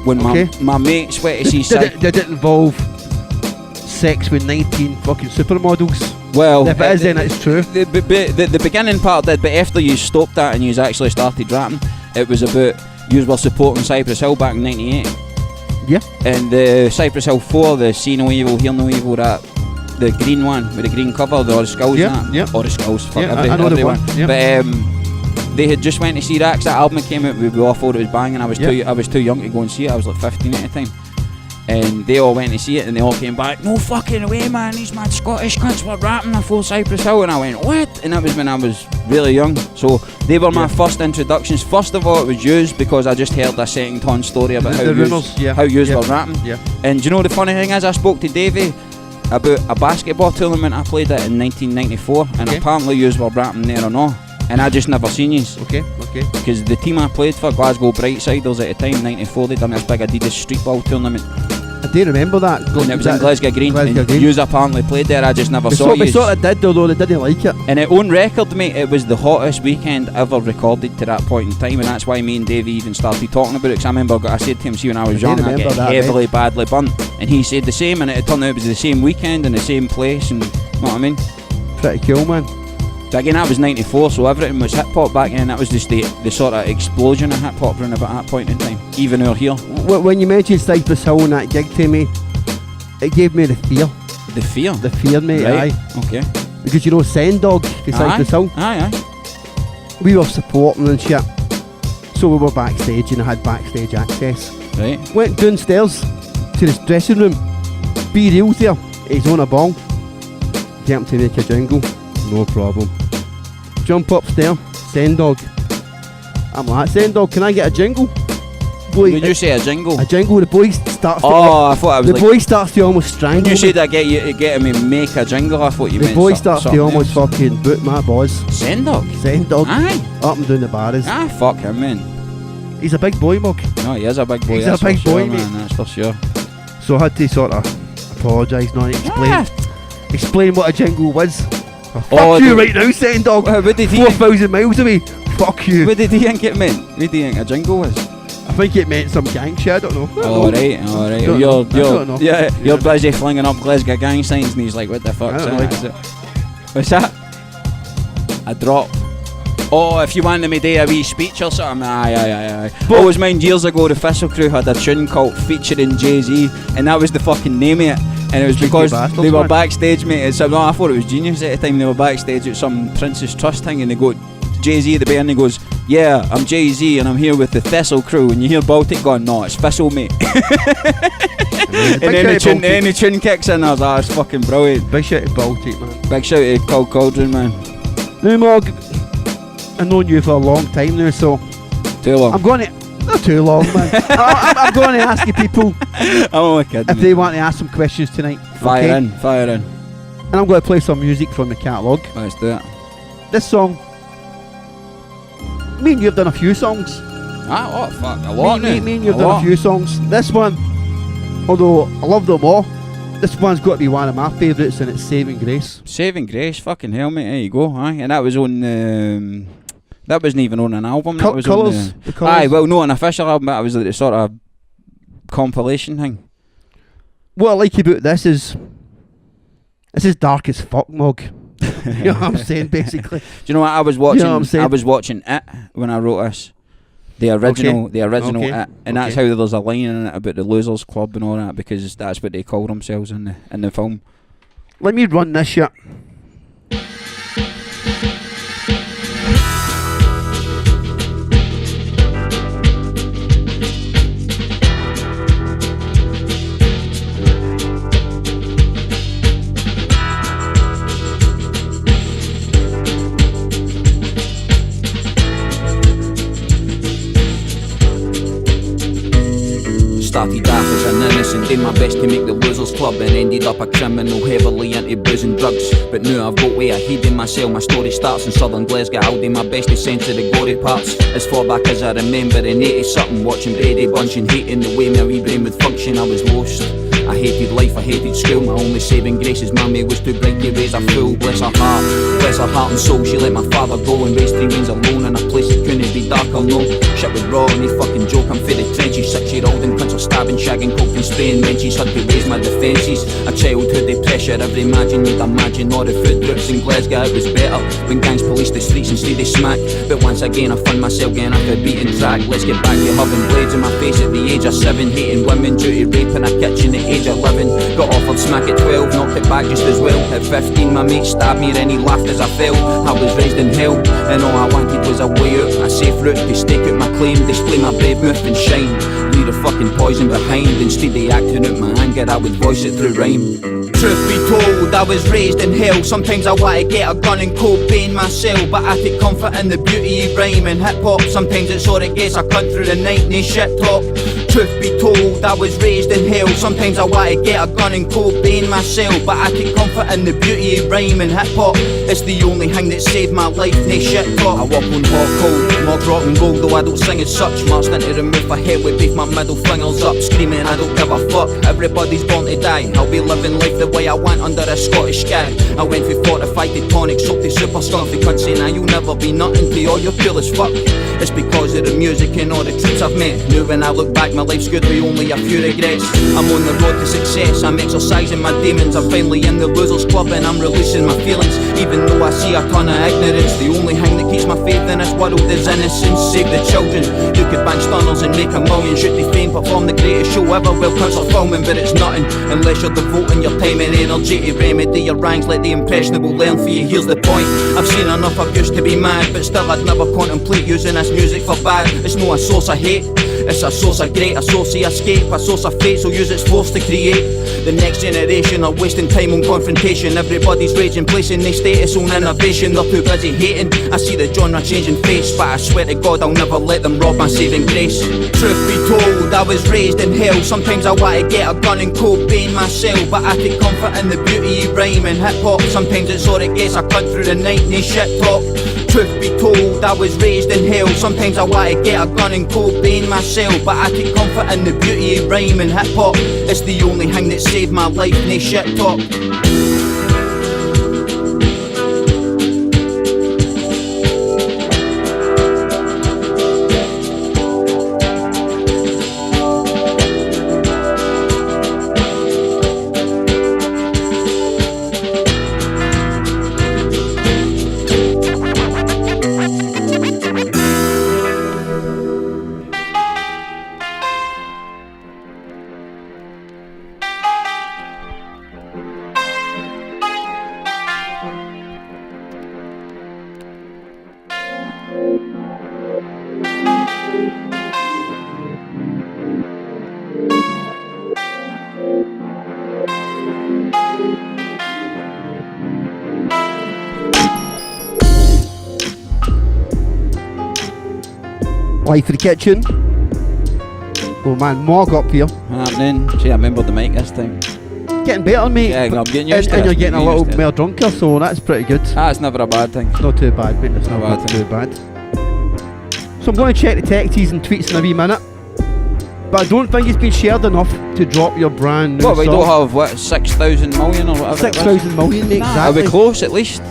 when Okay. my mates went to see Did it involve sex with 19 fucking supermodels? Well, If it is, then it's true. The beginning part did, but after you stopped that and you actually started rapping, it was about you were supporting Cypress Hill back in '98. Yeah. And the Cypress Hill 4, the See No Evil, Hear No Evil, that the green one with the green cover, the Or the Skulls, Yeah, that. yeah. Or the Skulls, fuck Yeah, I know the everyone. one, yeah. But they had just went to see that, 'cause that album came out, we all thought it was banging. I was too young to go and see it. I was like 15 at the time. And they all went to see it, and they all came back, no fucking way, man, these mad Scottish cunts were rapping a full Cypress Hill. And I went, what? And that was when I was really young. So they were my first introductions. First of all, it was yous, because I just heard a second ton story about The how rumours, yeah. yous Yeah. were rapping. Yeah. And do you know the funny thing is, I spoke to Davey about a basketball tournament I played at in 1994, and Okay. apparently yous were rapping there or not. And I just never seen yous. Okay. Because the team I played for, Glasgow Brightsiders at the time, 94, they done this big Adidas street ball tournament. I do remember that. And it was in Glasgow Green. Glasgow And Green. yous apparently played there, I just never saw We yous. sort of did, although they didn't like it. And it on record, mate, it was the hottest weekend ever recorded to that point in time, and that's why me and Davey even started talking about it. Because I remember I said to him, see, when I was young, I remember get that, heavily, badly burnt, and he said the same, and it turned out it was the same weekend in the same place, and you know what I mean? Pretty cool, man. But again, that was 94, so everything was hip hop back then. That was just the sort of explosion of hip hop around about that point in time, even out here. When you mentioned Cypress Hill and that gig to me, it gave me the fear. The fear? The fear, mate, Right, aye. okay. Because you know, Send Dog, the Cypress Hill, Aye. we were supporting and shit. So we were backstage and I had backstage access. Right. Went downstairs to his dressing room. Be real there. He's on a ball. Get him to make a jingle. No problem. Jump upstairs. Send Dog. I'm like, Send Dog, can I get a jingle? Boy, Would you say a jingle? a jingle. The boy starts. Oh, I thought I was the like. boy starts to almost strangle. When you me. said I get me make a jingle, I thought you The meant boy so- starts to something almost else. fucking boot my boys. Send Dog. Send Dog. Aye. Up and down the bars. Fuck him, man. He's a big boy, Mug. No, he is a big boy. He's a that's for big boy, sure, mate. man. That's for sure. So I had to sort of apologise now and explain what a jingle was. Oh, fuck Oh, you the- right now, Send Dog. What did he? 4,000 miles away. Fuck you. What did he think it meant? What did he think a jingle was? I think it meant some gang shit. I don't know. All right. Don't know. I don't know. You're busy flinging up Glasgow gang signs, and he's like, "What the fuck's I don't that?" like Is it? What's that? A drop. Oh, if you wanted me to do a wee speech or something, aye. Always mind, years ago, the Thistle Crew had a tune called featuring Jay-Z, and that was the fucking name of it. And it was because bastards, they were man. backstage, mate. So, no, I thought it was genius at the time. They were backstage at some Princess Trust thing, and they go, Jay-Z at the band, and he goes, "Yeah, I'm Jay-Z, and I'm here with the Thistle Crew." And you hear Baltic going, "No, it's Thistle, mate." And then the tune kicks in. I was like, "It's fucking brilliant." Big shit to Baltic, man. Big shout to Cold Cauldron, man. Now, Mog, I've known you for a long time now, so Too long. I'm going to... Not too long, man. I'm going to ask you people I'm only kidding. if they want to ask some questions tonight. Fire okay? in. And I'm going to play some music from the catalogue. Let's do it. This song... Me and you have done a few songs. Oh, fuck. A lot now. Me and you have done a few songs. This one, although I love them all, this one's got to be one of my favourites, and it's Saving Grace. Saving Grace, fucking hell, mate. There you go. Aye. And that was on... that wasn't even on an album. That was Colours. on The Colours. Aye, well, not an official album, but it was like the sort of compilation thing. What I like about this is dark as fuck, Mog. You know what I'm saying, basically. Do you know what I was watching? You know what I'm saying? I was watching It when I wrote this. The original Okay. It, and that's how there's a line in it about the Losers Club and all that, because that's what they call themselves in the film. Let me run this shit. Started off as an innocent, did my best to make the Losers Club, and ended up a criminal heavily into booze and drugs. But now I've got way ahead in myself. My story starts in southern Glasgow. I'll do my best to censor the gory parts. As far back as I remember in 80-something, watching Brady Bunch and hating the way my wee brain would function. I was lost. I hated life, I hated school. My only saving grace is mummy was too bright to raise a fool. Bless her heart and soul. She let my father go and raised 3 weans alone in a place that couldn't be dark or no. Shit was raw and he fucking joke. I'm for the trenches. 6-year-old and cunts are stabbing, shagging, coke and spraying benches. Had to raise my defences. A childhood of pressure. Every imagine you'd imagine. All the food groups in Glasgow, it was better when gangs policed the streets instead of smack. But once again I found myself getting off a beaten track. Let's get back to having blades in my face at the age of 7. Hating women due to rape in a kitchen at age 11. Got offered smack at 12, knocked it back just as well. At 15 my mate stabbed me and he laughed as I fell. I was raised in hell and all I wanted was a way out, a safe route to stake out my claim, display my brave mouth and shine. Leave the fucking poison behind. Instead of acting out my anger I would voice it through rhyme. Truth be told, I was raised in hell. Sometimes I want to get a gun and cocaine myself, but I take comfort in the beauty of rhyme and hip hop. Sometimes it's all it gets, I cut through the night and shit talk. Truth be told, I was raised in hell. Sometimes I want to get a gun and cocaine myself, but I take comfort in the beauty of rhyme and hip hop. It's the only thing that saved my life, no shit talk. I walk on hot cold, mod rock and roll, though I don't sing as such. Marched into the roof, I head with beef, my middle fingers up, screaming I don't give a fuck. Everybody's born to die, I'll be living life the way I want under a Scottish sky. I went for fortified to tonic, soaked to super scruffy cunt, saying now you'll never be nothing to all you're cool as fuck. It's because of the music and all the troops I've met. Now when I look back, my life's good with only a few regrets. I'm on the road to success, I'm exercising my demons. I'm finally in the Losers Club and I'm releasing my feelings. Even though I see a ton of ignorance, the only thing that keeps my faith in this world is innocence. Save the children, you could bang stunners and make a million. Shoot the fame, perform the greatest show ever while cunts are filming, but it's nothing unless you're devoting your time and energy to remedy your ranks. Let the impressionable learn for you, here's the point. I've seen enough abuse to be mad, but still I'd never contemplate using this music for bad. It's no a source of hate, it's a source of great, a source of escape, a source of fate, so use its force to create. The next generation are wasting time on confrontation. Everybody's raging, placing their status on innovation. They're too busy hating, I see the genre changing face, but I swear to God I'll never let them rob my saving grace. Truth be told, I was raised in hell. Sometimes I want to get a gun and cocaine myself, but I take comfort in the beauty of rhyme and hip hop. Sometimes it's all it gets, I cut through the night and shit talk. Truth be told, I was raised in hell. Sometimes I want to get a gun and cocaine myself, but I take comfort in the beauty of rhyme and hip hop. It's the only thing that saved my life, no shit talk. Live for the kitchen. Oh man, Mog up here. Happening. See, I remembered the mic this time. Getting better, mate. Yeah, I'm getting used to and it. you're getting a little more drunker, so that's pretty good. That's never a bad thing. It's not too bad, mate. It's not too bad. So I'm going to check the texties and tweets in a wee minute. But I don't think it's been shared enough to drop your brand new What, we song. don't have, what, 6,000 million or whatever? 6,000 million, mate, exactly. Are we close at least?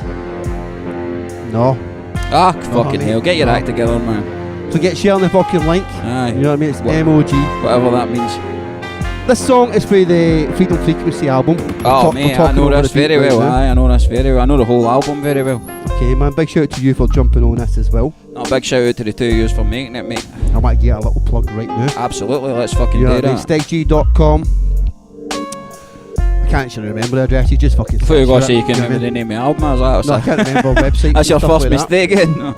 No. Ah, fucking hell. Get your act together, man. So get sharing the fucking link. Aye. You know what I mean? It's MOG. Whatever that means. This song is for the Freedom Frequency album. Oh, mate, I know this very well. I know this very well. I know the whole album very well. Okay, man, big shout out to you for jumping on this as well. A big shout out to the two of yous for making it, mate. I might get a little plug right now. Absolutely, let's fucking do that. StegG.com. I can't actually remember the address, you just fucking... I thought you were going to say you can remember the name of the album, I was like, no, I can't remember website. That's your first like mistake, no.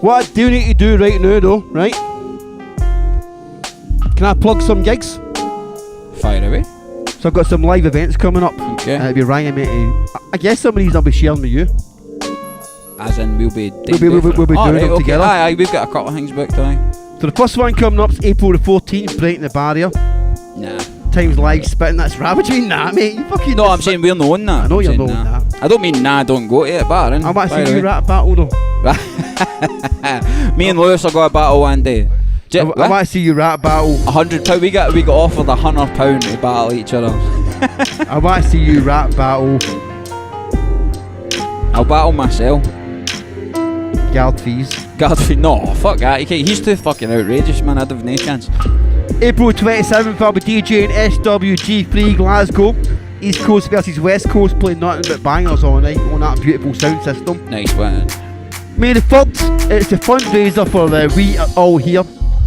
What I do need to do right now though, right? Can I plug some gigs? Fire away. So I've got some live events coming up. Okay. It'll be Ryan, mate. I guess some of these I'll be sharing with you. As in, we'll be We'll be doing them together. Aye, we've got a couple of things booked, aye. So the first one coming up is April the 14th, Breaking the Barrier. Nah. Times live spitting, that's ravaging. Nah, mate, you fucking... No, I'm saying we're knowing that. I know you're saying knowing nah. that. I don't mean don't go to it, but I want to see you rap battle though. Me and Lewis will go a battle one day. I want to see you rap battle. £100. We got offered £100 to battle each other. I want to see you rap battle. I'll battle myself. Guard fees. No, fuck that. He's too fucking outrageous, man. I'd have no chance. April 27th, I'll be DJing SWG3 Glasgow. East Coast versus West Coast, playing nothing but bangers all night on that beautiful sound system. Nice one. May the 3rd, it's a fundraiser for the We Are All Here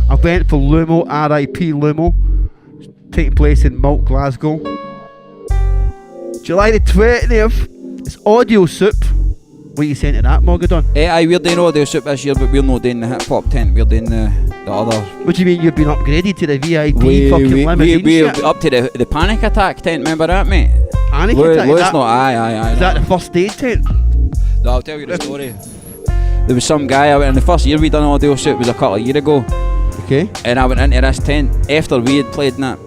event for Lumo, RIP Lumo, taking place in Malt, Glasgow. July the 20th, it's Audio Soup. What are you saying to that, Meagan? Aye, we're doing Audio Soup this year, but we're not doing the hip hop tent, we're doing the other. What do you mean you've been upgraded to the VIP fucking limousine we're shit? up to the Panic Attack tent, remember that, mate? Panic Attack? Lewis not, aye. Is that the first aid tent? No, I'll tell you the story. There was some guy, and the first year we done Audio Soup was a couple of years ago. Okay. And I went into this tent after we had played that.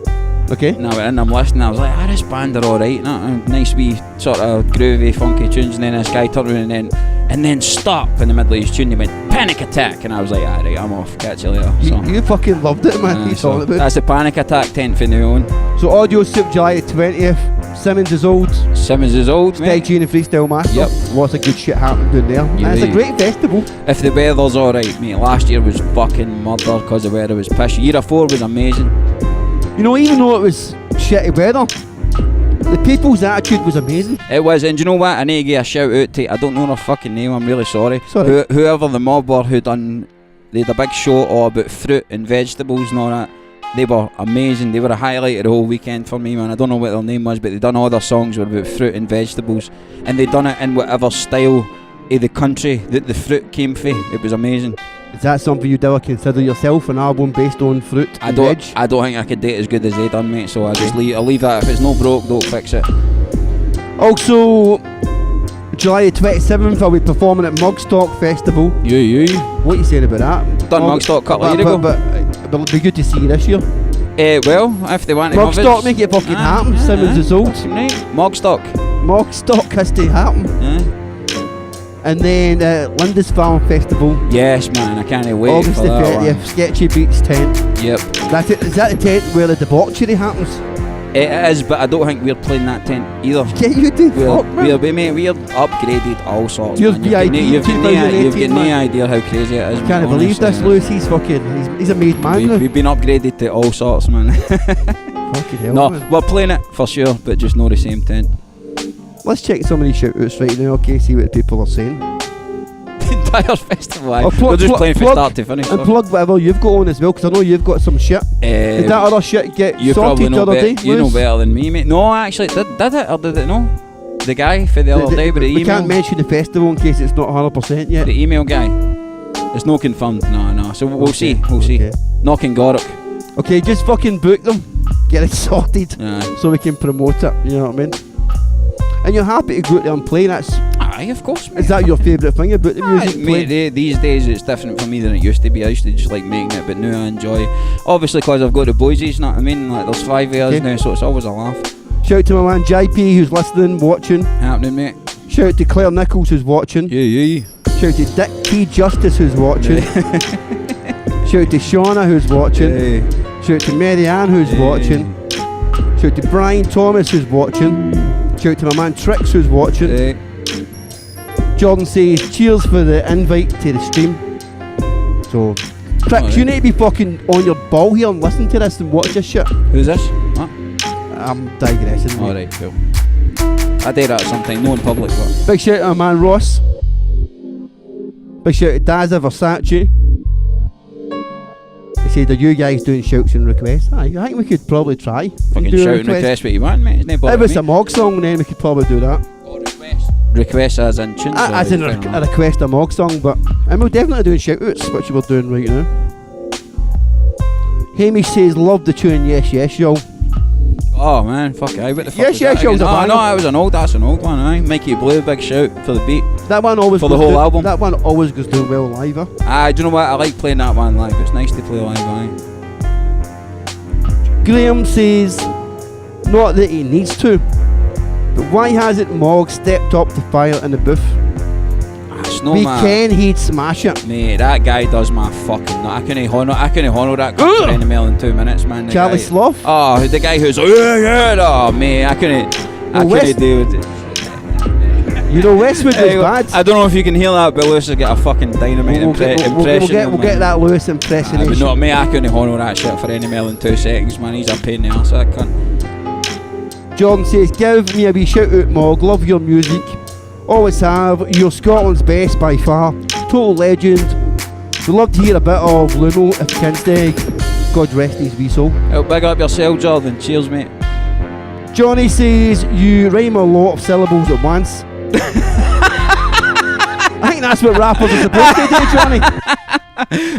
Okay. And I went in, I'm listening, I was like, this band are alright, nice wee sort of groovy, funky tunes, and then this guy turned around and then stop in the middle of his tune, he went, Panic Attack, and I was like, alright, I'm off, catch you later. So, you fucking loved it, man. He's all about. That's the Panic Attack tent for now on. So Audio Soup, July the 20th. Simmons is old. Steg G and the Freestyle Master. Yep. Lots of good shit happening down there. And it's a great festival. If the weather's alright, mate, last year was fucking murder because the weather was pish. Year 4 was amazing. You know, even though it was shitty weather, the people's attitude was amazing. It was, and do you know what? I need to give a shout out to, I don't know their fucking name, I'm really sorry. Whoever the mob were who done, they had a big show all about fruit and vegetables and all that. They were amazing, they were a highlight of the whole weekend for me, man. I don't know what their name was, but they done all their songs were about fruit and vegetables. And they done it in whatever style of the country that the fruit came from. It was amazing. Is that something you'd ever consider yourself, an album based on fruit and veg? I don't think I could do it as good as they done, mate, so I'll leave that. If it's no broke, don't fix it. Also, July the 27th, I'll be performing at Mugstock Festival. You. What are you saying about that? Done Mugstock a couple of years ago. But it'll be good to see you this year. Well, if they want to Mugstock, make it fucking happen. Simmons is old. Right. Mugstock Has to happen. And then Lindisfarne Festival. Yes, man, I can't wait. August the 30th, Sketchy Beats tent. Yep. That's it. Is that the tent where the debauchery happens? It is, but I don't think we're playing that tent either. Yeah, you do. We're upgraded all sorts. You're man. VIP You've got no 2018, idea how crazy it is. I can't believe this, Lewis. He's fucking. He's a made man now. We've been upgraded to all sorts, man. Fucking hell. No, man. we're playing it for sure, but just not the same tent. Let's check some of these shout-outs right now, okay? See what people are saying. The entire festival, We're just playing from start to finish. And plug whatever you've got on as well, because I know you've got some shit. Did that other shit get you sorted the other day? You know better than me, mate. No, actually, did it or did it no? The guy for the other day with the email. We can't mention the festival in case it's not 100% yet. The email guy. It's no confirmed. No. So we'll see. We'll see. Knocking Gorrock. Okay, just fucking book them. Get it sorted. So we can promote it. You know what I mean? And you're happy to go out there and play. That's. Aye, of course, mate. Is that your favourite thing about the music? Mate, these days it's different for me than it used to be. I used to just like making it, but now I enjoy. Obviously, because I've got the boysies, you know what I mean? Like there's 5 years now, so it's always a laugh. Shout out to my man JP who's listening, watching. Happening, mate. Shout out to Claire Nichols who's watching. Yeah. Shout out to Dick T Justice who's watching. Shout out to Shauna who's watching. Shout out to Mary Ann who's watching. Shout out to Brian Thomas who's watching. Shout out to my man Trix who's watching. Jordan says cheers for the invite to the stream. So Tricks, you need to be fucking on your ball here and listen to this and watch this shit. Who's this? What? I'm digressing. mate. Alright, cool. I do that sometime, no in public, but. Big shout out to my man Ross. Big shout out to Dazza Versace. He said, are you guys doing shouts and requests? Aye, I think we could probably try. Fucking do a shout and request what you want, mate. It's no If bother it's me. a MOG song, then we could probably do that. Or request. Request as in tunes. As in a request a MOG song, but and we're definitely doing shout outs, which we're doing right now. Hamish says, love the tune, yes, yes, yo. Oh man, fuck it. Aye, what the fuck Yes, was yes, that yo's again? a Oh banger. no, that's an old one, aye. Mikey Blue, big shout for the beat. That one always For the goes whole down- album? That one always goes down well live. Huh? Aye, do you know what? I like playing that one live. It's nice to play live, aye. Graham says, not that he needs to, but why hasn't MOG stepped up to fire in the booth? It's not We my... can, he'd smash it. Mate, that guy does my fucking... I couldn't honour that guy for any more than 2 minutes, man. The Charlie guy- Sloth? Oh, the guy who's like, yeah, oh, mate, I couldn't West- do it. You know, Westwood is Hey, bad. I don't know if you can hear that, but Lewis has got a fucking dynamite impression. We'll get that Lewis But impersonation. not me, I couldn't honour that shit for any more than 2 seconds, man. He's a pain in the arse, that cunt. Jordan says, give me a wee shout out, MOG. Love your music. Always have. You're Scotland's best by far. Total legend. We'd love to hear a bit of Luno if you can, Steg. God rest his wee soul. Oh, big up yourself, Jordan. Cheers, mate. Johnny says, you rhyme a lot of syllables at once. I think that's what rappers are supposed to do, Johnny.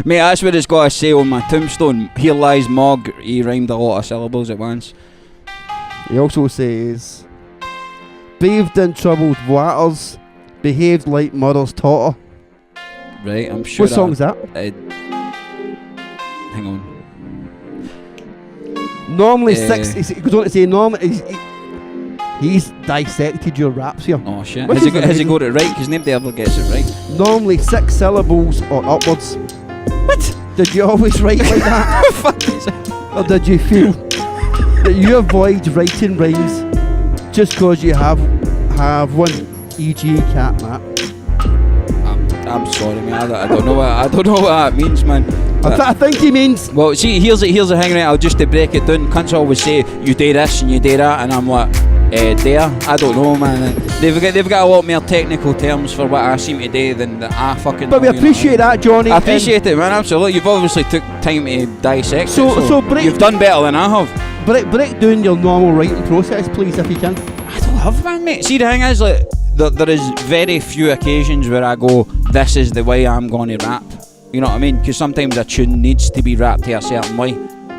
Mate, that's what it's got to say on my tombstone. Here lies MOG. He rhymed a lot of syllables at once. He also says, bathed in troubled waters, behaved like mother's daughter. Right, I'm sure. What song's that? Hang on. Normally six. He goes on to say normally he's dissected your raps here. Oh shit. Which Has he, is got, has he amazing. got it right? Because nobody ever gets it right. Normally 6 syllables or upwards. What? Did you always write like that? Fuck is it? Or did you feel that you avoid writing rhymes just cause you have one? E.g. cat Matt. I'm sorry, man. I don't know what that means, man. I think he means Well, see, here's the hang right. I'll just to break it down. Cunts always say you do this and you do that, and I'm like, there. I don't know, man. They've got a lot more technical terms for what I seem to do than that I fucking. but we know, you know appreciate what I that, Johnny. mean? I appreciate it, man. Absolutely. You've obviously took time to dissect So break- you've done better than I have. break down your normal writing process, please, if you can. I don't have one, mate. See, the thing is, like, there is very few occasions where I go, this is the way I'm going to rap. You know what I mean? Because sometimes a tune needs to be rapped to a certain way.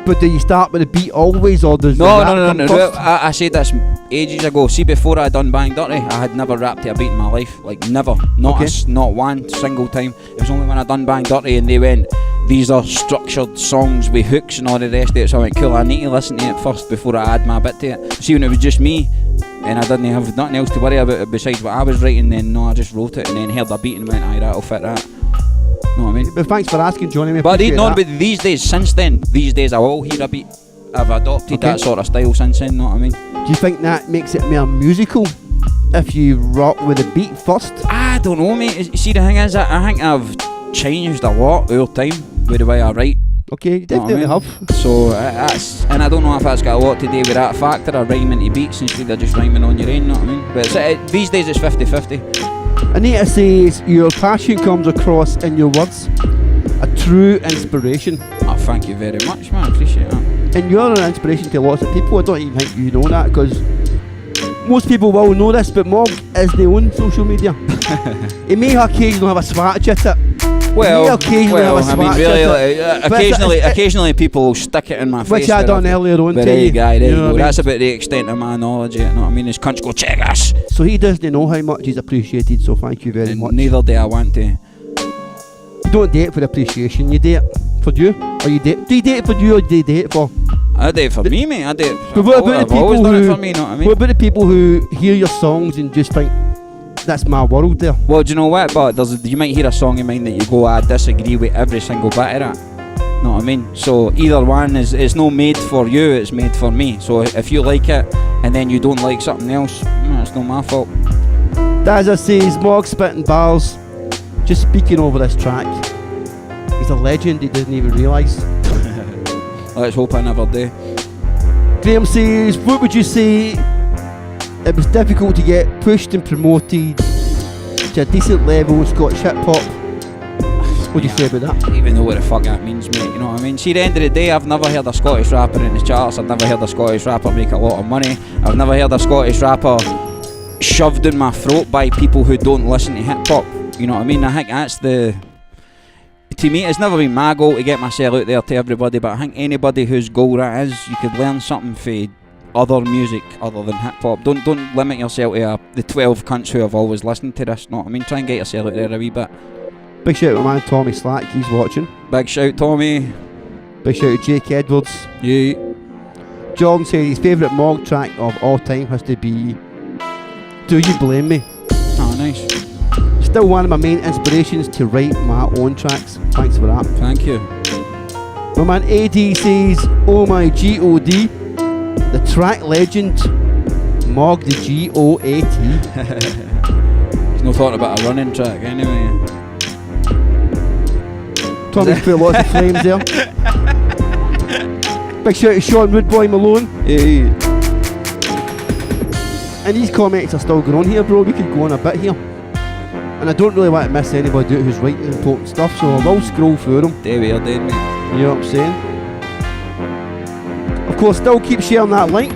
But do you start with the beat always, or does the No. rap come Well, first? I said this ages ago. See, before I done Bang Dirty, I had never rapped to a beat in my life. Like, never. Not not one single time. It was only when I done Bang Dirty and they went, these are structured songs with hooks and all the rest of it. So I went, cool, I need to listen to it first before I add my bit to it. See, when it was just me and I didn't have nothing else to worry about besides what I was writing, then no, I just wrote it and then heard a beat and went, aye, that'll fit that. Know what I mean? But thanks for asking, Johnny. We But appreciate that. but these days, since then, I will hear a beat. I've adopted that sort of style since then, know what I mean? Do you think that makes it more musical if you rock with the beat first? I don't know, mate. See, the thing is, I think I've changed a lot over time with the way I write. Okay, you Know what I definitely mean? have. So that's, and I don't know if that's got a lot to do with that factor of rhyming to beats instead of just rhyming on your own, know what I mean? But these days it's 50-50. Anita says, your passion comes across in your words. A true inspiration. Oh, thank you very much, man. I appreciate that. And you're an inspiration to lots of people. I don't even think you know that, because most people will know this, but MOG is the own social media. He may occasionally have a swatch at it. Well, I mean, really, occasionally people will stick it in my face. Which I done earlier on But to there you. you go, there You you know go. what I That's about the extent of my knowledge, you know what I mean? His cunts go, check us. So he doesn't know how much he's appreciated, so thank you very And much. neither do I want to. You don't date for appreciation, you date for you. Or do you date it for you, or do you date it for... I do it for me, mate. I do it for But what about the I've always people done who... it for me, know what I mean? What about the people who hear your songs and just think, that's my world there? Well, do you know what? But you might hear a song of mine that you go, I disagree with every single bit of that. Know what I mean? So either one it's not made for you, it's made for me. So if you like it and then you don't like something else, it's not my fault. Dazza says, MOG spitting bars, just speaking over this track. He's a legend, he doesn't even realise. Let's hope I never do. Graham says, what would you say it was difficult to get pushed and promoted to a decent level in Scottish hip hop? What do you say about that? I don't even know what the fuck that means, mate, you know what I mean? See, at the end of the day, I've never heard a Scottish rapper in the charts, I've never heard a Scottish rapper make a lot of money, I've never heard a Scottish rapper shoved in my throat by people who don't listen to hip hop, you know what I mean? I think that's the... To me, it's never been my goal to get myself out there to everybody, but I think anybody whose goal that is, you could learn something for other music other than hip hop. Don't limit yourself to the 12 cunts who have always listened to this, know what I mean? Try and get yourself out there a wee bit. Big shout out to my man Tommy Slack, he's watching. Big shout, Tommy. Big shout out to Jake Edwards. Yeah. John said his favourite MOG track of all time has to be Do You Blame Me? Oh, nice. Still one of my main inspirations to write my own tracks. Thanks for that. Thank you. My man AD says, oh my G-O-D, the track legend, MOG the G-O-A-T. He's not talking about a running track anyway. Tommy's put lots of flames there. Big shout out to Sean Woodboy Malone. Hey. And these comments are still going on here, bro. We could go on a bit here. And I don't really want to miss anybody out who's writing important stuff, so I will scroll through them. There we are, then, mate. You know what I'm saying? Of course, still keep sharing that link.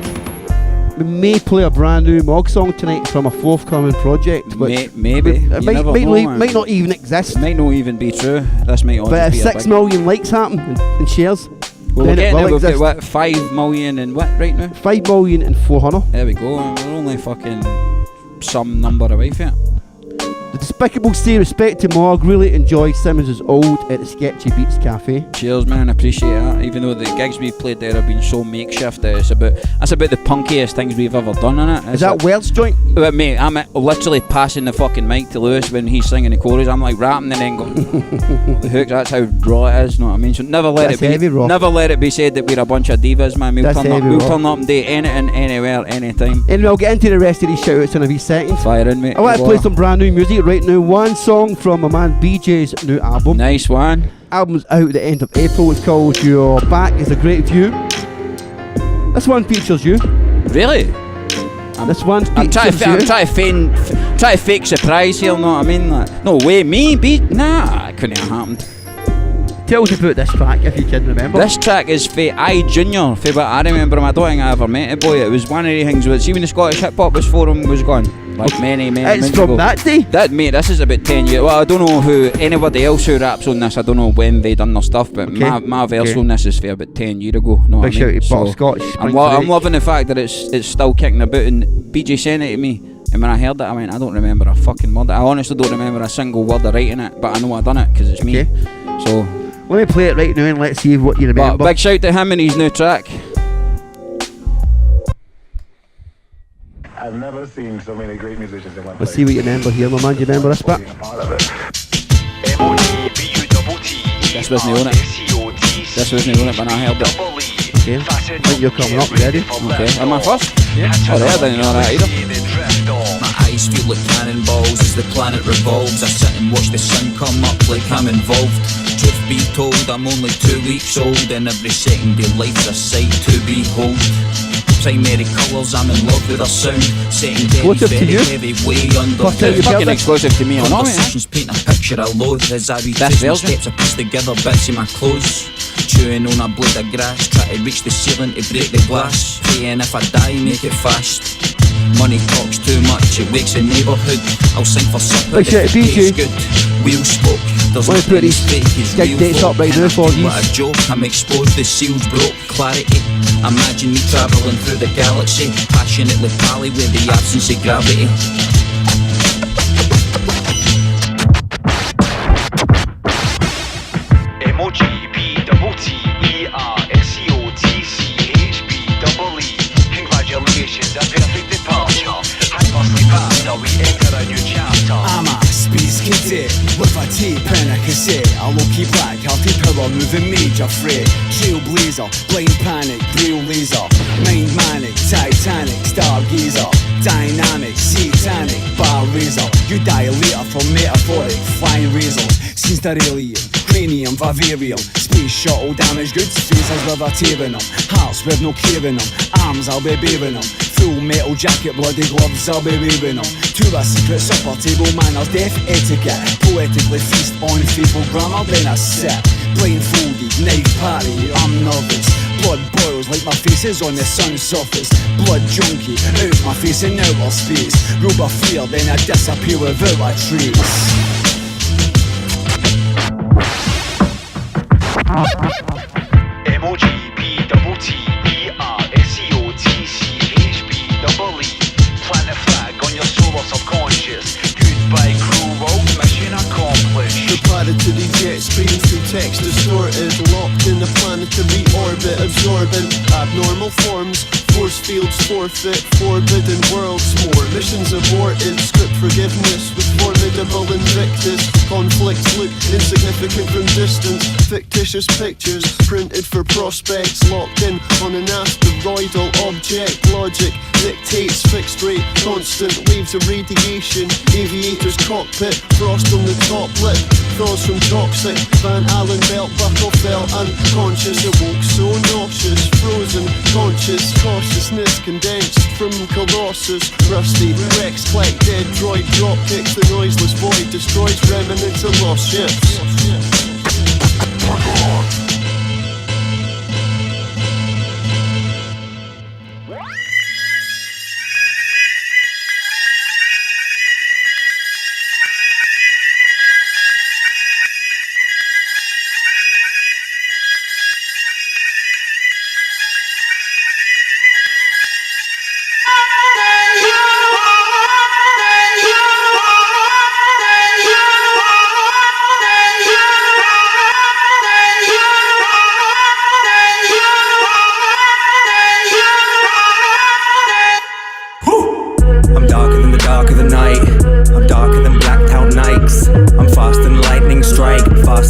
We may play a brand new MOG song tonight from a forthcoming project. Which maybe. It might not even exist. It might not even be true. This might all but just if be 6 million likes happen and shares, well, then it will we've got exist. what, 5 million and what right now? 5 million and 400. There we go. We're only fucking some number away from it. The Despicable say respect to MOG, really enjoyed Simmons' old at the Sketchy Beats Cafe. Cheers, man, I appreciate that. Even though the gigs we've played there have been so makeshift, that's about the punkiest things we've ever done in it. Is that Wells joint? But mate, I'm literally passing the fucking mic to Lewis when he's singing the chorus. I'm like rapping and then going the hooks. That's how raw it is, know what I mean? So never let it be said that we're a bunch of divas, man. We'll turn up and do anything, anywhere, anytime. Anyway, I'll get into the rest of these shout-outs in a wee second. Fire in, mate. I want to play some brand new music right now. One song from my man BJ's new album. Nice one. Album's out at the end of April. It's called Your Back Is a Great View. This one features you. Really? This one features I'm trying to fake surprise here, know what I mean? Like, no way, me? Nah, it couldn't have happened. Tell us about this track if you can remember. This track is for I Junior, for what I remember him. I don't think I ever met a boy. It was one of the things, see when the Scottish Hip Hop was Forum was gone. Like many It's from ago. that day? Mate, this is about 10 years. Well, I don't know who, anybody else who raps on this, I don't know when they done their stuff, but my verse on this is for about 10 years ago. Know Big shout out to Butterscotch. I'm loving the fact that it's still kicking about, and BJ sent it to me, and when I heard it, I went, I don't remember a fucking word. I honestly don't remember a single word of writing it, but I know I done it, because it's me. So let me play it right now and let's see what you remember. But big shout to him and his new track. I've never seen so many great musicians in one Let's place. see what you remember here, my man. Do you remember this bit? This wasn't on it. This wasn't on it when I heard it. Okay. I think you're coming up, ready? Okay. Am I first? Yeah. Alright, I didn't know that either. My eyes feel like cannonballs as the planet revolves. I sit and watch the sun come up like I'm involved. Truth be told, I'm only 2 weeks old, and every second of life's a sight to behold. Primary colours, I'm in love with a sound. Setting very heavy way under. Fucking exclusive to me. Conversations paint a picture I loathe as I retrace my steps. I piece together bits of my clothes. Chewing on a blade of grass, try to reach the ceiling to break the glass. Praying if I die, make it fast. Money talks too much, it wakes the neighbourhood. I'll sing for supper if it tastes good. Wheel spoke, there's no pennies fake. It's real folk, can't afford what a joke. I'm exposed, the seals broke, clarity. Imagine me travelling through the galaxy, passionately pally with the absence of gravity. MOG, B-double-T-E-R-S-C-O-T-C-H-B-double-E. Congratulations, a perfect departure. Hypersleep out, now we enter a new chapter. I'm a Spee's cadet with a tape and a cassette. A Loki black, healthy power, moving major threat. Trailblazer, blind panic, braille laser. Mind manic, titanic, stargazer. Dynamic, satanic, bar razor. You die later for metaphoric, flying razors. Since the alien, titanium, vivarium. Space shuttle damaged goods, faces with a tear in them. Hearts with no care in them, arms I'll be bearing them. Full metal jacket, bloody gloves I'll be wearing them. To a secret supper table manners, death etiquette. Poetically feast on faithful grammar, then I sit blindfolded, knife parry, I'm nervous. Blood boils like my face is on the sun's surface. Blood junkie, out my face in outer space. Robe of fear, then I disappear without a trace. MOG, BTTERSEOTCHBEE. Plant a flag on your solar subconscious. Goodbye cruel world, mission accomplished. The planetary jet streams through text distorted, locked in a planetary orbit, absorbent abnormal forms. Force fields forfeit, forbidden worlds more. Missions aborted, script forgiveness with formidable invictus. Conflicts look insignificant from distance. Fictitious pictures printed for prospects, locked in on an asteroidal object. Logic dictates fixed rate, constant waves of radiation. Aviator's cockpit, frost on the top lip. Thaws from toxic, Van Allen belt buckle felt unconscious. Awoke so nauseous, frozen, conscious, cautiousness condensed from Colossus. Rusty, Rex, collect dead droid, drop kicks the noiseless void, destroys remnants of lost ships.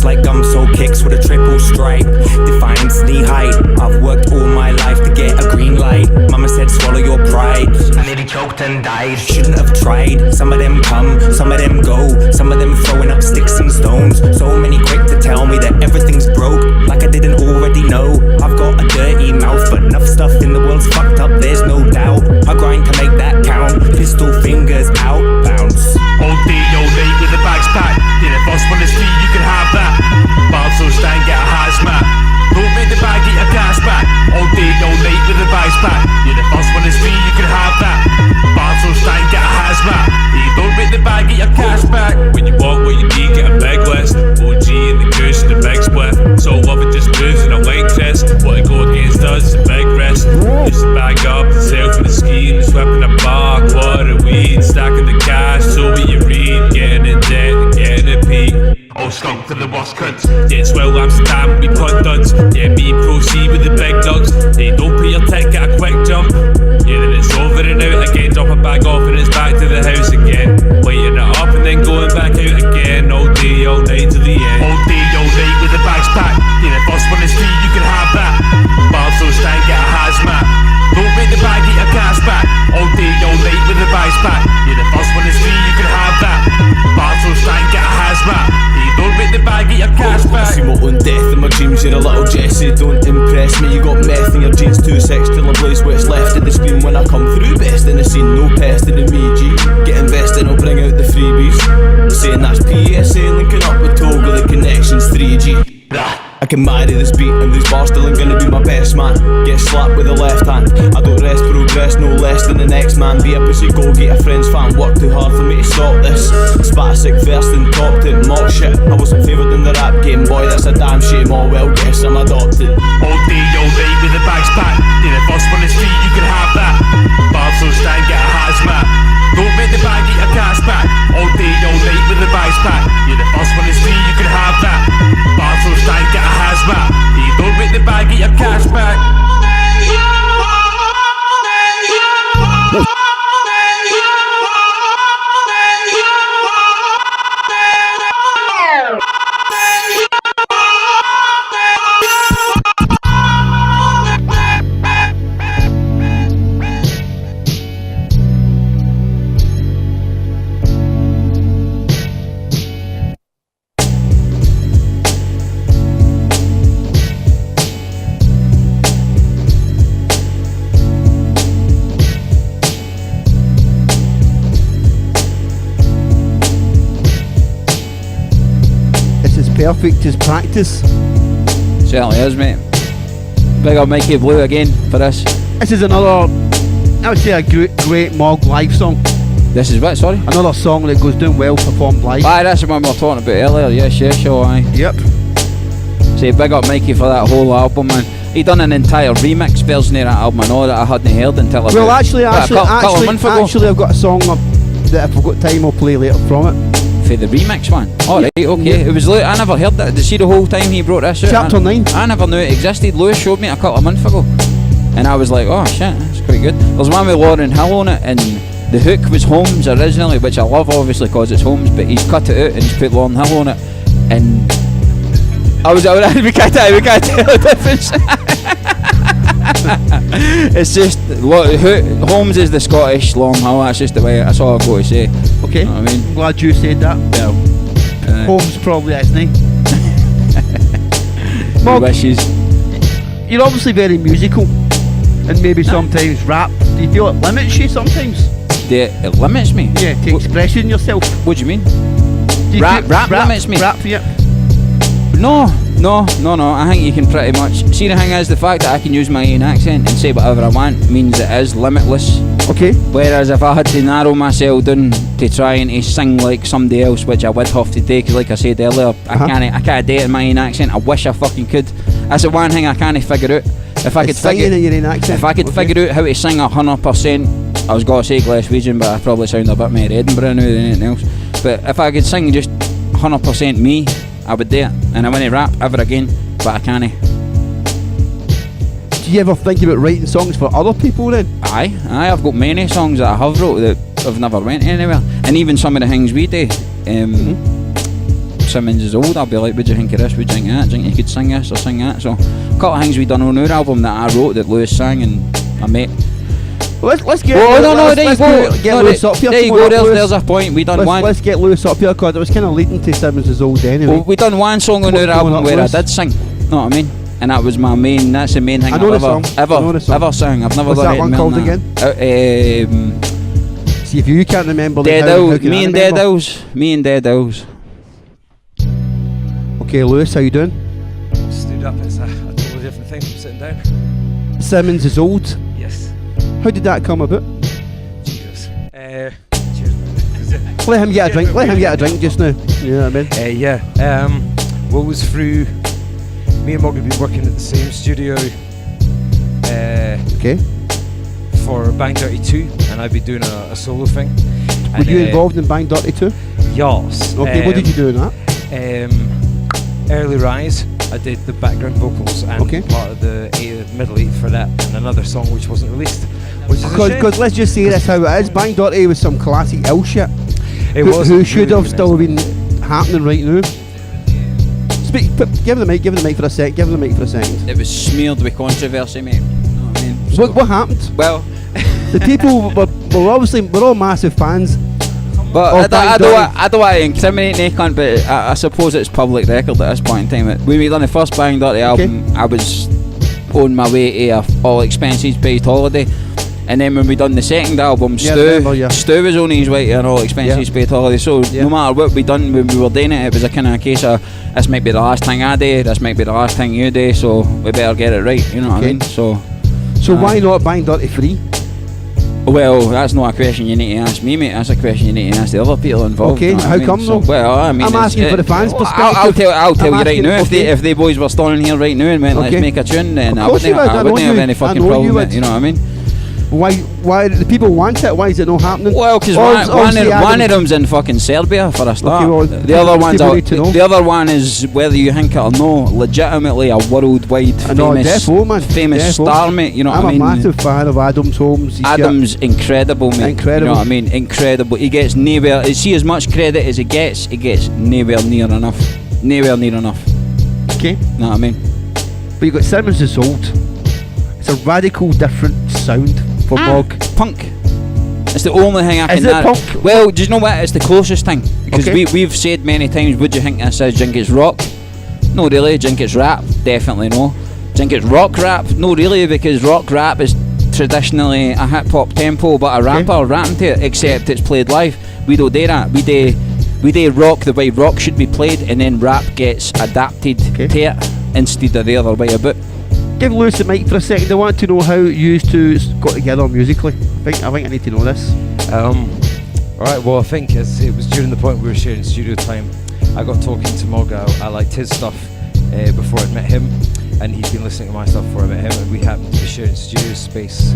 Like gum soul kicks with a triple stripe. Defiance knee height. I've worked all my life to get a green light. Mama said swallow your pride. I nearly choked and died. Shouldn't have tried. Some of them come, some of them go. Some of them throwing up sticks and stones. So many quick to tell me that everything's broke, like I didn't already know. I've got a dirty mouth, but enough stuff in the world's fucked up, there's no doubt. I grind to make that count. Pistol fingers out, bounce. All day, all night with the bags packed. Yeah, the first one is free, you can have that. Barso stand, get a hazmat. Don't make the bag, get your cash back. All day, all night with the bags packed. Yeah, the first one is free, you can have that. Barso stand, get a hazmat. Yeah, don't make the bag, get your cash back. When you want what you need, get a big list. OG and the goose and the big split. So love it just moves and I like this. What I go against us is a big risk. Used to bag up the sale for the scheme, sweeping a bar, quarter of weed, stacking the cash, so what you read, getting in debt and getting a peak. All skunk to the worst cunts. Yeah, it's well Amsterdam, we punt duds. Yeah, me and proceed with the big dogs. Hey, don't pay your ticket, get a quick jump. Yeah, then it's over and out again. Drop a bag off and it's back to the house again. Lighting it up and then going back out again. All day, all night to the end. All day, all night with the bags packed. Yeah, the first one is free, you can have that. Barso stand, get a hazmat. Don't make the bag, get your cash back. All day, all night with the bags packed. Yeah, the first one is free, you can have that. Barso stand, get a hazmat. Don't make the bag, get your cash back. See my own death in my dreams, you're a little Jesse. Don't impress me, you got meth in your jeans. 2-6 till I blaze what's left of the screen. When I come through, best in the scene. No pest in the MOG. Get invested, I'll bring out the freebies. Saying that's PSA, linking up with Togo, the connection's 3G. I can marry this beat and these bars still ain't gonna be my best man. Get slapped with the left hand. I don't rest, progress no less than the next man. Be a pussy, go get a friend's fan. Work too hard for me to stop this. Spastic first and topped it, mock shit. I wasn't favoured in the rap game, boy that's a damn shame. Oh well, guess I'm adopted. All day, all night with the bags packed. Yeah, the first one is free, you can have that. Barso stand, get a hazmat. Don't make the bag, get your cash back. All day, all night with the bags packed. Yeah, the first one is free, you can have that. Barso stand, get a hazmat. Yeah, don't make the bag, get your cash back. perfect as practice. Certainly is, mate. Big up Mikey Blue again for this. This is another, I would say, a great MOG live song. This is what, sorry? Another song that goes down well performed live. Aye, that's the one we were talking about earlier. Yes, sure, aye. Yep. Say big up Mikey for that whole album, man. He done an entire remix version of that album, I know, that I hadn't heard until Well, actually, a couple of months ago. I've got a song that if I've got time I'll play later from it. For the remix one? Alright, okay. Yeah. It was I never heard that. Did you see the whole time he brought this out? Chapter 9. I never knew it existed. Lewis showed me it a couple of months ago. And I was like, oh shit, that's quite good. There's one with Lauryn Hill on it, and the hook was Holmes originally, which I love obviously because it's Holmes, but he's cut it out and he's put Lauryn Hill on it. And we can't tell the difference. It's just Holmes is the Scottish Lauryn Hill. That's just the way. That's all I've got to say. Okay. You know what I mean? I'm glad you said that. Well, Holmes probably isn't he? Mog, wishes. You're obviously very musical, and maybe sometimes rap. Do you feel it limits you sometimes? It limits me? Yeah, to expressing yourself. What do you mean? Do you Rap limits me? Rap, yeah. No. I think you can pretty much see the thing is the fact that I can use my own accent and say whatever I want means it is limitless. Okay. Whereas if I had to narrow myself down to try and to sing like somebody else, which I would have to do, because like I said earlier, I can't do it in my own accent. I wish I fucking could. That's the one thing I can't figure out. If I could figure in your own accent. If I could figure out how to sing 100%, I was going to say Glaswegian, but I probably sound a bit more Edinburgh now than anything else. But if I could sing just 100% me, I would do it, and I wouldn't rap ever again, but I can't. Do you ever think about writing songs for other people then? Aye, I've got many songs that I have wrote that have never went anywhere, and even some of the things we do. Simmons is old, I'll be like, would you think of this, would you think of that, do you think you could sing this or sing that? So, a couple of things we done on our album that I wrote that Lewis sang and I made. Let's get. Get Lewis up here. There you go. There's a point. We done one. Let's get Lewis up here because it was kind of leading to Simmons' old anyway. Well, we done one song on our album where I did sing. Know what I mean? And that was my main. That's the main thing I've ever sang. I've never What's done that one called again? See if you can't remember. Me and Dead Owls. Okay, Lewis, how you doing? Stood up. It's a totally different thing from sitting down. Simmons is old. Yes. How did that come about? Jesus. Cheers. Let him get a drink. Let him get a drink just now. You know what I mean? Well, it was through me and Mog had been working at the same studio. Okay. For Bang Dirty 2, and I'd be doing a solo thing. Were you involved in Bang Dirty 2? Yes. Okay. What did you do in that? Early Rise. I did the background vocals and part of the middle 8 for that, and another song which wasn't released. Because let's just say that's how it is. Bang Dirty was some classic L shit. Who should have still been happening right now. Give him the mic for a sec. It was smeared with controversy, mate. You know what I mean? So what happened? Well, the people were obviously we're all massive fans. But I don't want to incriminate Nathan, but I suppose it's public record at this point in time. When we done the first Bang Dirty album, I was on my way to a all expenses paid holiday, and then when we done the second album, Stu was on his way to an all expenses paid holiday. So no matter what we done when we were doing it, it was a kind of a case of this might be the last thing I do, this might be the last thing you do, so we better get it right. You know what I mean? So why not Bang Dirty 3? Well, that's not a question you need to ask me, mate. That's a question you need to ask the other people involved. Okay, how come though? Well, I mean, I'm asking for the fans' perspective. I'll tell you right now. If the boys were standing here right now and went, let's make a tune, then I wouldn't have any fucking problem with it. You know what I mean? Why do the people want it? Why is it not happening? Well, because one of them's in fucking Serbia for a start. The other one is, whether you think it or no, legitimately a worldwide famous star, mate. You know what I mean? I'm a massive fan of Adam's Holmes. Adam's incredible, mate. Incredible. You know what I mean? Incredible. He gets nowhere. See, as much credit as he gets nowhere near enough. Nowhere near enough. Okay. You know what I mean? But you got Simmons is old. It's a radical different sound for MOG. Punk. It's the only thing I can. Is it punk? Well, do you know what? It's the closest thing, because we've said many times, would you think this is? Think it's rock? No, really. Think it's rap? Definitely no. Think it's rock rap? No, really, because rock rap is traditionally a hip hop tempo, but a rapper rapping to it, except it's played live. We don't do that. We do we do rock the way rock should be played, and then rap gets adapted to it instead of the other way about. Give Lewis the mic for a second. I want to know how you two got together musically. I think I need to know this. Alright, well I think it was during the point we were sharing studio time, I got talking to MOG. I liked his stuff before I'd met him, and he'd been listening to my stuff before I met him, and we happened to be sharing studio space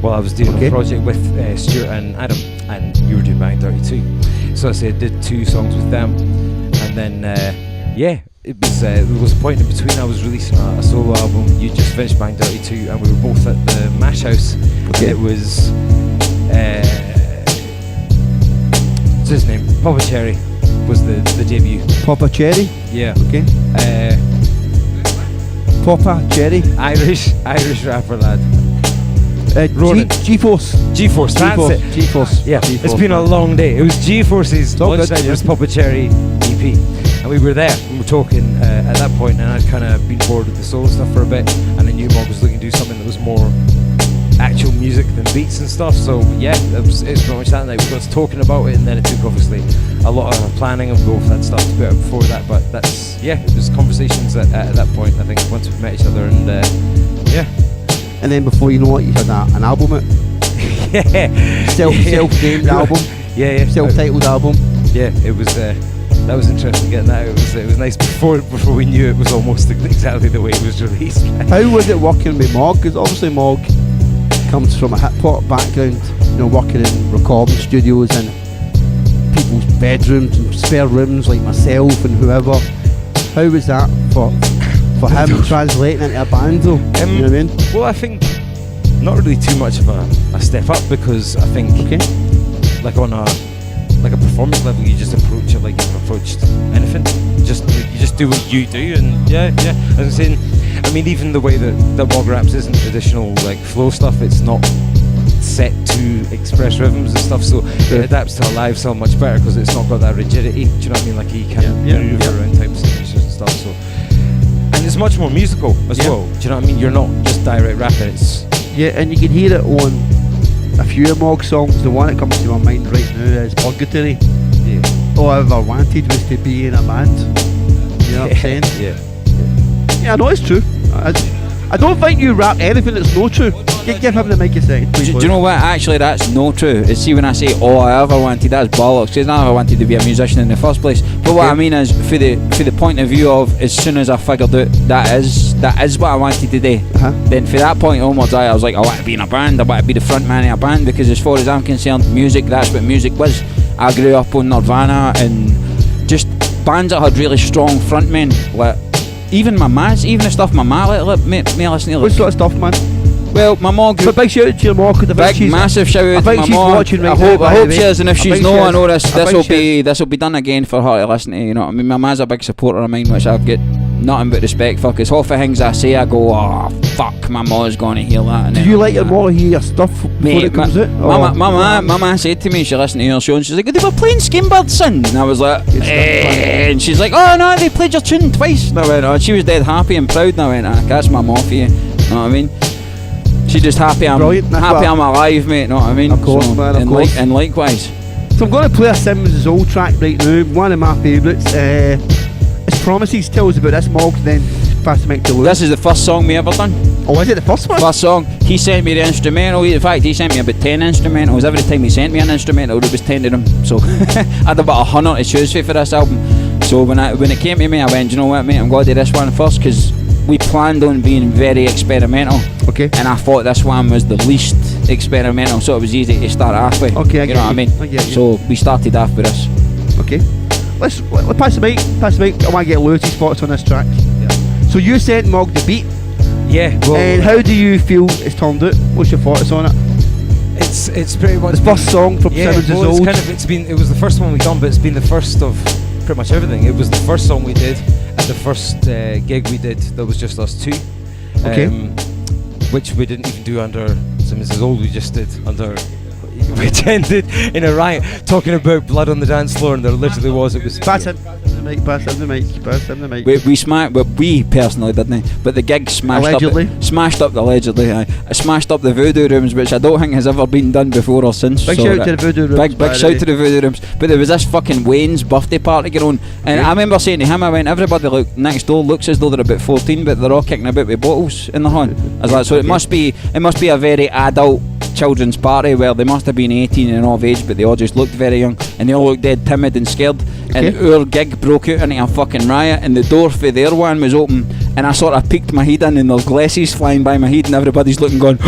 while I was doing a project with Stuart and Adam, and you were doing Bang Dirty too. So I said did 2 songs with them, and then there was a point in between. I was releasing a solo album. You just finished Bang Dirty 2, and we were both at the Mash House. It was what's his name? Papa Cherry was the debut. Papa Cherry? Yeah. Okay. Papa Cherry? Irish rapper lad. G-Force. G-Force, that's it. G-Force. Yeah, G-Force, it's been a long day. It was G-Force's launch night, yeah. was Papa Cherry EP. And we were there, and we were talking at that point, and I'd kind of been bored with the solo stuff for a bit, and I knew MOG was looking to do something that was more actual music than beats and stuff. So yeah, it's pretty much that night. We got to talking about it, and then it took obviously a lot of planning, and we both had stuff to put out before that. But that's it was conversations at that point. I think once we met each other, and And then before you know it, you had an album out. Self-named album. Yeah. Self-titled album. Yeah, it was. That was interesting getting that. It was nice before we knew it was almost exactly the way it was released. How was it working with MOG? Because obviously MOG comes from a hip hop background, working in recording studios and people's bedrooms and spare rooms like myself and whoever. How was that for him translating into a band though? You know what I mean? Well, I think not really too much of a step up, because I think like on a performance level, you just approach it like you've approached anything. You just do what you do, and as I'm saying, I mean, even the way that MOG raps isn't traditional like flow stuff. It's not set to express rhythms and stuff, so it adapts to a live sound much better because it's not got that rigidity. Do you know what I mean? Like he can maneuver around type signatures and stuff. So, and it's much more musical as well. Do you know what I mean? You're not just direct rapping. It's and you can hear it on a few of MOG songs. The one that comes to my mind right now is Purgatory. All I ever wanted was to be in a band. You know what I'm saying? Yeah, I know it's true. I don't think you rap anything that's not true. Give him the mic a second, please. Do you know what? Actually, that's not true. See, when I say all I ever wanted, that's bollocks. Because I never wanted to be a musician in the first place. But what I mean is, for the point of view of, as soon as I figured out that is what I wanted to do, then for that point onwards, I was like, I want to be in a band. I want to be the front man of a band, because as far as I'm concerned, music, that's what music was. I grew up on Nirvana and just bands that had really strong frontmen. Like even my ma's, even the stuff my ma let me listen to. What sort of stuff, man? Well, my mom. So big shout out to your mom, because I think she's massive shout out to my mom. Watching right I hope she is, and if she's not, I know this this will be done again for her to listen to. You know what I mean? My ma's a big supporter of mine, which I've got nothing but respect for. Because half the things I say, I go, oh fuck, my mom's going to hear that. And do you like your mom to hear your stuff before it comes out? My ma said to me, she listened to your show, and she's like, they were playing Skimbird's Son, and I was like, and she's like, oh no, they played your tune twice. And I went, oh, she was dead happy and proud, and I went, that's my mom for you. You know what I mean? She's just happy I'm alive, mate, know what I mean? Of course, so, man, of course. And likewise. So I'm going to play a Simmons' old track right now, one of my favourites. It's Promises. Tell us about this, MOG, then pass the mic to Lewis. This is the first song we ever done. Oh, is it the first one? First song. He sent me the instrumental. In fact, he sent me about 10 instrumentals. Every time he sent me an instrumental, there was 10 of them. So I had about 100 to choose for this album. So when it came to me, I went, you know what, mate, I'm going to do this one first, because we planned on being very experimental. Okay. And I thought this one was the least experimental, so it was easy to start off with. Okay, you know what I mean? So we started off with this. Okay. Let's pass the mic. I want to get Lewis's thoughts on this track. Yeah. So you sent MOG the beat. Yeah. Well, and how do you feel it's turned out? What's your thoughts on it? It's pretty much the first song from Simmons' old. It was the first one we done, but it's been the first of pretty much everything. It was the first song we did at the first gig we did. That was just us two. Okay. Which we didn't even do under Simmons' old. We just did under which ended in a riot, talking about blood on the dance floor, and there literally was. It was. Pass him the mic. We personally didn't, but the gig smashed allegedly. I smashed up the voodoo rooms, which I don't think has ever been done before or since. Big shout to the voodoo rooms. Big shout to the voodoo rooms. But there was this fucking Wayne's birthday party going on, and I remember saying to him, I went, everybody look next door looks as though they're about 14, but they're all kicking about with bottles in the hand. I was like, so it must be a very adult children's party where they must have been 18 and of age, but they all just looked very young, and they all looked dead timid and scared. And our gig broke out into a fucking riot, and the door for their one was open, and I sort of peeked my head in, and there's glasses flying by my head, and everybody's looking going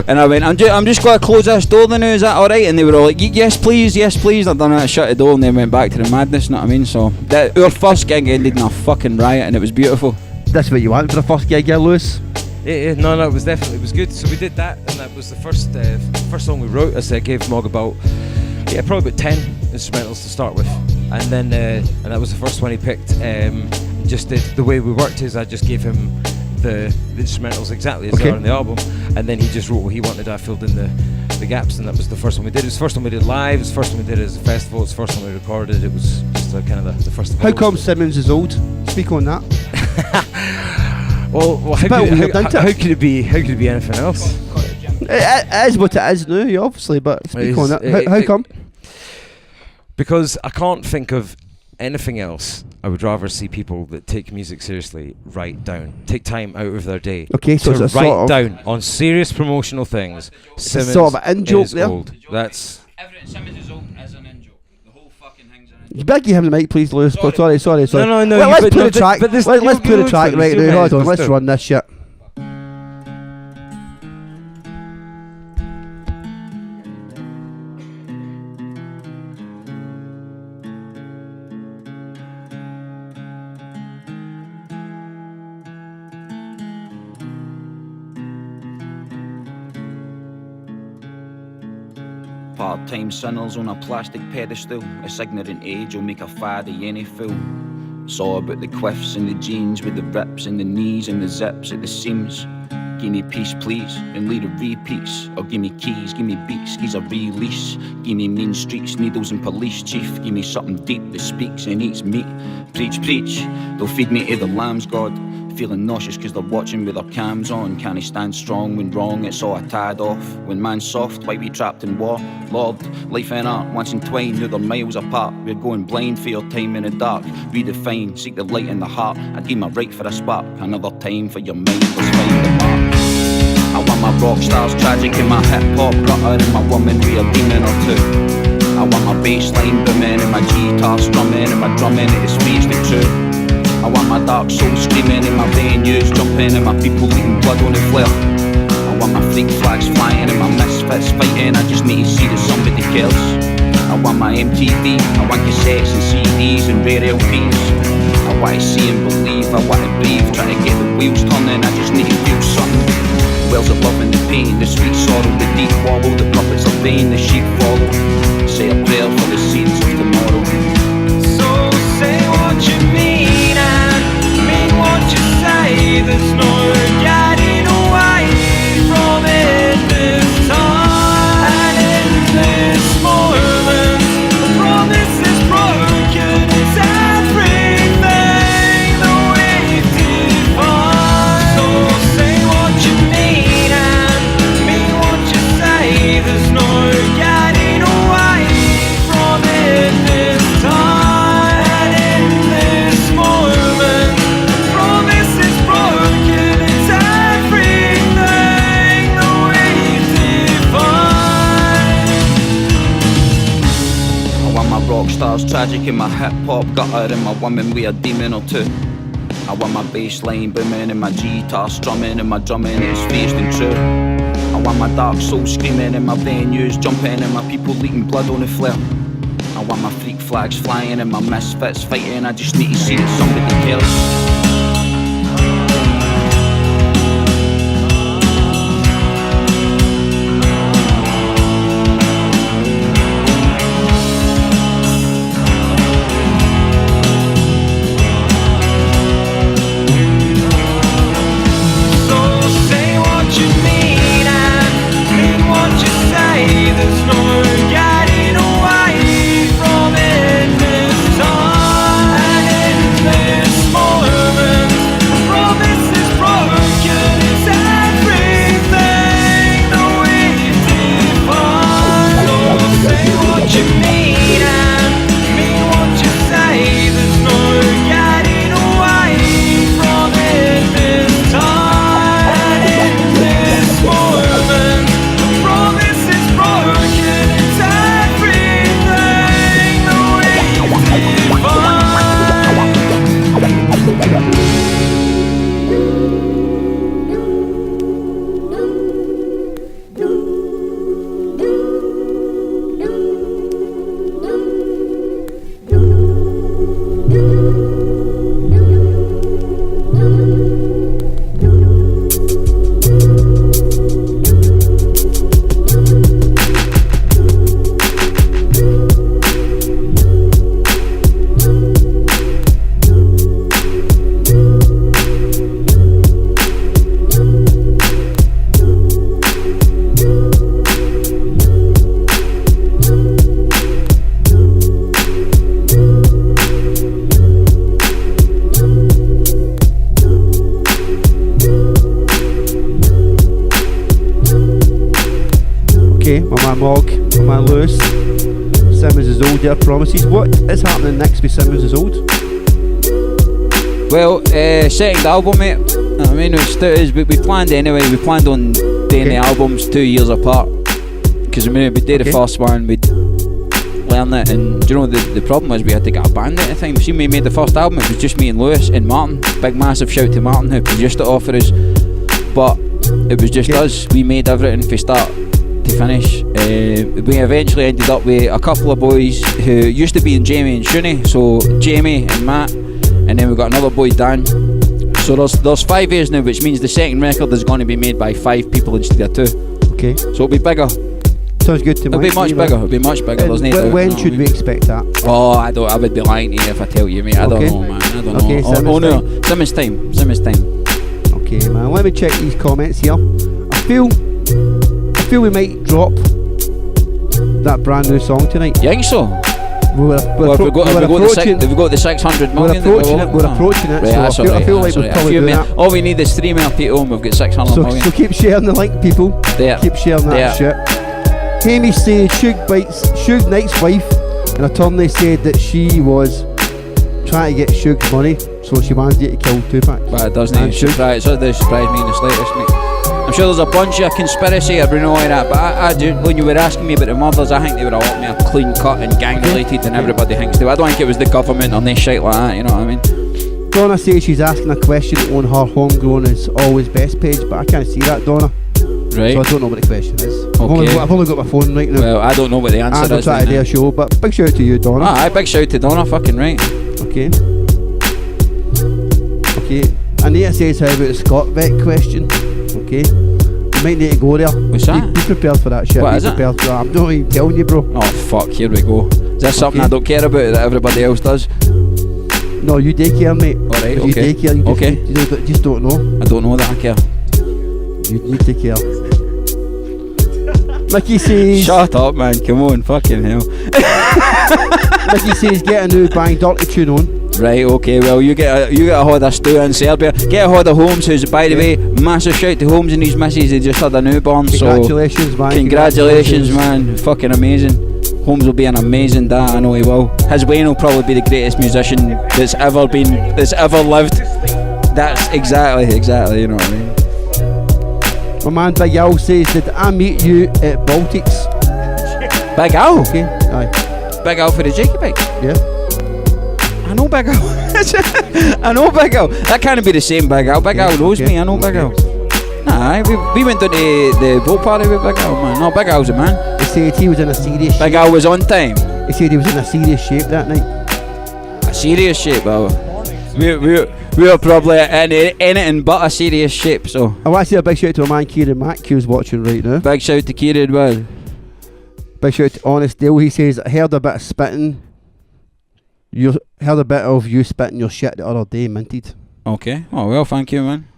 and I went, I'm just going to close this door then, is that alright? And they were all like, yes please. I've done it, I shut the door, and then went back to the madness, you know what I mean? So our first gig ended in a fucking riot, and it was beautiful. That's what you want for the first gig, yeah, Lewis? Yeah, no, it was definitely, it was good. So we did that, and that was the first song we wrote. As I gave MOG about, probably about 10 instrumentals to start with, and then and that was the first one he picked. Just the way we worked is I just gave him the instrumentals exactly as they are on the album, and then he just wrote what he wanted. I filled in the gaps, and that was the first one we did. It was the first one we did live. It was the first one we did as a festival. It was the first one we recorded. It was just kind of the first. How come Simmons is old? Speak on that. Well, how could it be anything else? It is what it is now, obviously, but speak on that. How come? Because I can't think of anything else. I would rather see people that take music seriously write down, take time out of their day to write down on serious promotional things. Simmons sort of an in-joke is there. old. That's Everett Simmons is old as an in-joke. The whole fucking thing's an in-joke. You better give him the mic, please, Lewis. Sorry. No. Well, let's play the track. Let's play the track right now. Hold on, let's run this shit. Part-time sinners on a plastic pedestal. This ignorant age will make a fad of any fool. It's all about the quiffs and the jeans with the rips and the knees and the zips at the seams. Give me peace please and lead a repeats, or give me keys, give me beats, keys a release. Give me mean streets, needles and police chief. Give me something deep that speaks and eats meat. Preach, they'll feed me to the lamb's god. Feeling nauseous cause they're watching with their cams on. Can he stand strong when wrong? It's all a tad off. When man's soft, why we trapped in war? Lord, life and art once entwined, now they're miles apart. We're going blind for your time in the dark. Redefine, seek the light in the heart. I'd give my right for a spark. Another time for your mind, let's find the mark. I want my rock stars tragic and my hip hop gutter and my woman be a demon or two. I want my bass line booming and my guitar strumming and my drumming it is spaced and true. I want my dark soul screaming and my venues jumping and my people eating blood on the flare. I want my freak flags flying and my misfits fighting. I just need to see that somebody cares. I want my MTV, I want cassettes and CDs and rare LPs. I want to see and believe, I want to breathe, trying to get the wheels turning. I just need to feel something. Wells of love and the pain, the sweet sorrow, the deep wallow, the puppets are vain, the sheep follow. Say a prayer for the seeds of tomorrow. So say what you mean and mean what you say. There's no getting away from it this time. And in this moment, the promise is broken. It's everything that we've defined. So say what you mean and mean what you say. There's no getting away from it this time. Rock stars tragic in my hip hop gutter and my woman with a demon or two. I want my bass line booming and my guitar strumming and my drumming is faced and true. I want my dark soul screaming and my venues jumping and my people eating blood on the flare. I want my freak flags flying and my misfits fighting. I just need to see that somebody cares. There's no Okay, my man Mog, my man Lewis. Simmons is old, there promises. What is happening next with Simmons is old? Well, second album, mate. I mean, we planned anyway. We planned on doing the albums 2 years apart. Because we did the first one, we'd learn it, and do you know the problem was we had to get a band at the time. See, we made the first album, it was just me and Lewis and Martin. Big massive shout to Martin who produced it all for us. But it was just us. We made everything from start to finish. We eventually ended up with a couple of boys who used to be in Jamie and Shuni. So Jamie and Matt, and then we've got another boy Dan. So there's 5 years now, which means the second record is going to be made by 5 people instead of 2. Okay. So it'll be bigger. Sounds good to me. It'll be much bigger. It'll be much bigger. There's no when should we expect that? Oh, I would be lying to you if I tell you, mate. I don't know, man. I don't know. Simmons time. Simmons time. Okay, man. Let me check these comments here. I feel we might drop that brand new song tonight. You think so? Have we got the 600 million? We're approaching it. Right, so I feel like we'll probably do that. All we need is 3 more people and we've got 600 million. So keep sharing the link, people. There. Keep sharing that shit. Amy said Suge Knight's wife in a turn they said that she was trying to get Suge's money, so she managed to kill Tupac. But it doesn't surprise me in the slightest, mate. I'm sure there's a bunch of conspiracy or Bruno like that, but I do. When you were asking me about the murders, I think they were a lot more clean cut and gang related than everybody thinks they were. I don't think it was the government or this shit like that, you know what I mean? Donna says she's asking a question on her homegrown is always best page, but I can't see that, Donna. Right. So I don't know what the question is. Okay. I've only got my phone right now. Well, I don't know what the answer is. I'm trying to do a show, but big shout out to you, Donna. Aye, big shout out to Donna, fucking right. Okay. Anita says how about the Scott Vet question. Okay. You might need to go there. What's that? Be prepared for that shit. What is it? For that. I'm not even telling you, bro. Oh fuck, here we go. Is that something I don't care about that everybody else does? No, you do care, mate. Alright, okay. You do care. You just don't know. I don't know that I care. You need to care. Mickey says... Shut up, man. Come on, fucking hell. Mickey says get a new Bang Dirty tune on. Right, okay, well you get a hold of Stu in Serbia. Get a hold of Holmes, who's by the way, massive shout to Holmes and his missus. They just had a newborn. Congratulations, so man. Congratulations, man. Fucking amazing. Holmes will be an amazing dad, I know he will. His Wayne will probably be the greatest musician that's ever lived. That's exactly, you know what I mean. My man Big Al says, did I meet you at Baltics? Big Al? Okay, aye. Big Al for the Jakey bike? Yeah. I know Big Al. I know Big Al. That can't be the same Big Al. Big Al knows me, I know Big Al. Nah, we went to the boat party with Big Al, man. No, Big Al's a man. He said he was in a serious shape. Big Al was on time. He said he was in a serious shape that night. A serious shape, well. We were probably in anything but a serious shape, so. I want to say a big shout out to my man Kieran Mack who's watching right now. Big shout to Kieran, well. Big shout out to Honest Dale. He says, I heard a bit of spitting. You heard a bit of you spitting your shit the other day, minted. Okay. Oh well, thank you, man.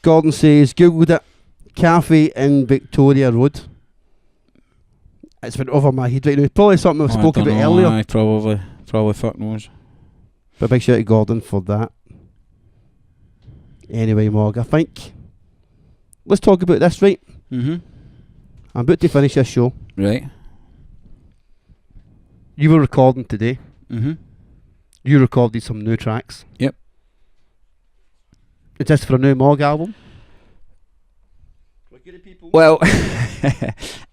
Gordon says, googled it. Cafe in Victoria Road. It's been over my head right now. Probably something I've spoken about earlier. Aye, probably fuck knows. But big shout out to Gordon for that. Anyway, Mog, I think let's talk about this, right? I'm about to finish this show. Right. You were recording today. You recorded some new tracks. Yep. Is this for a new MOG album? Well,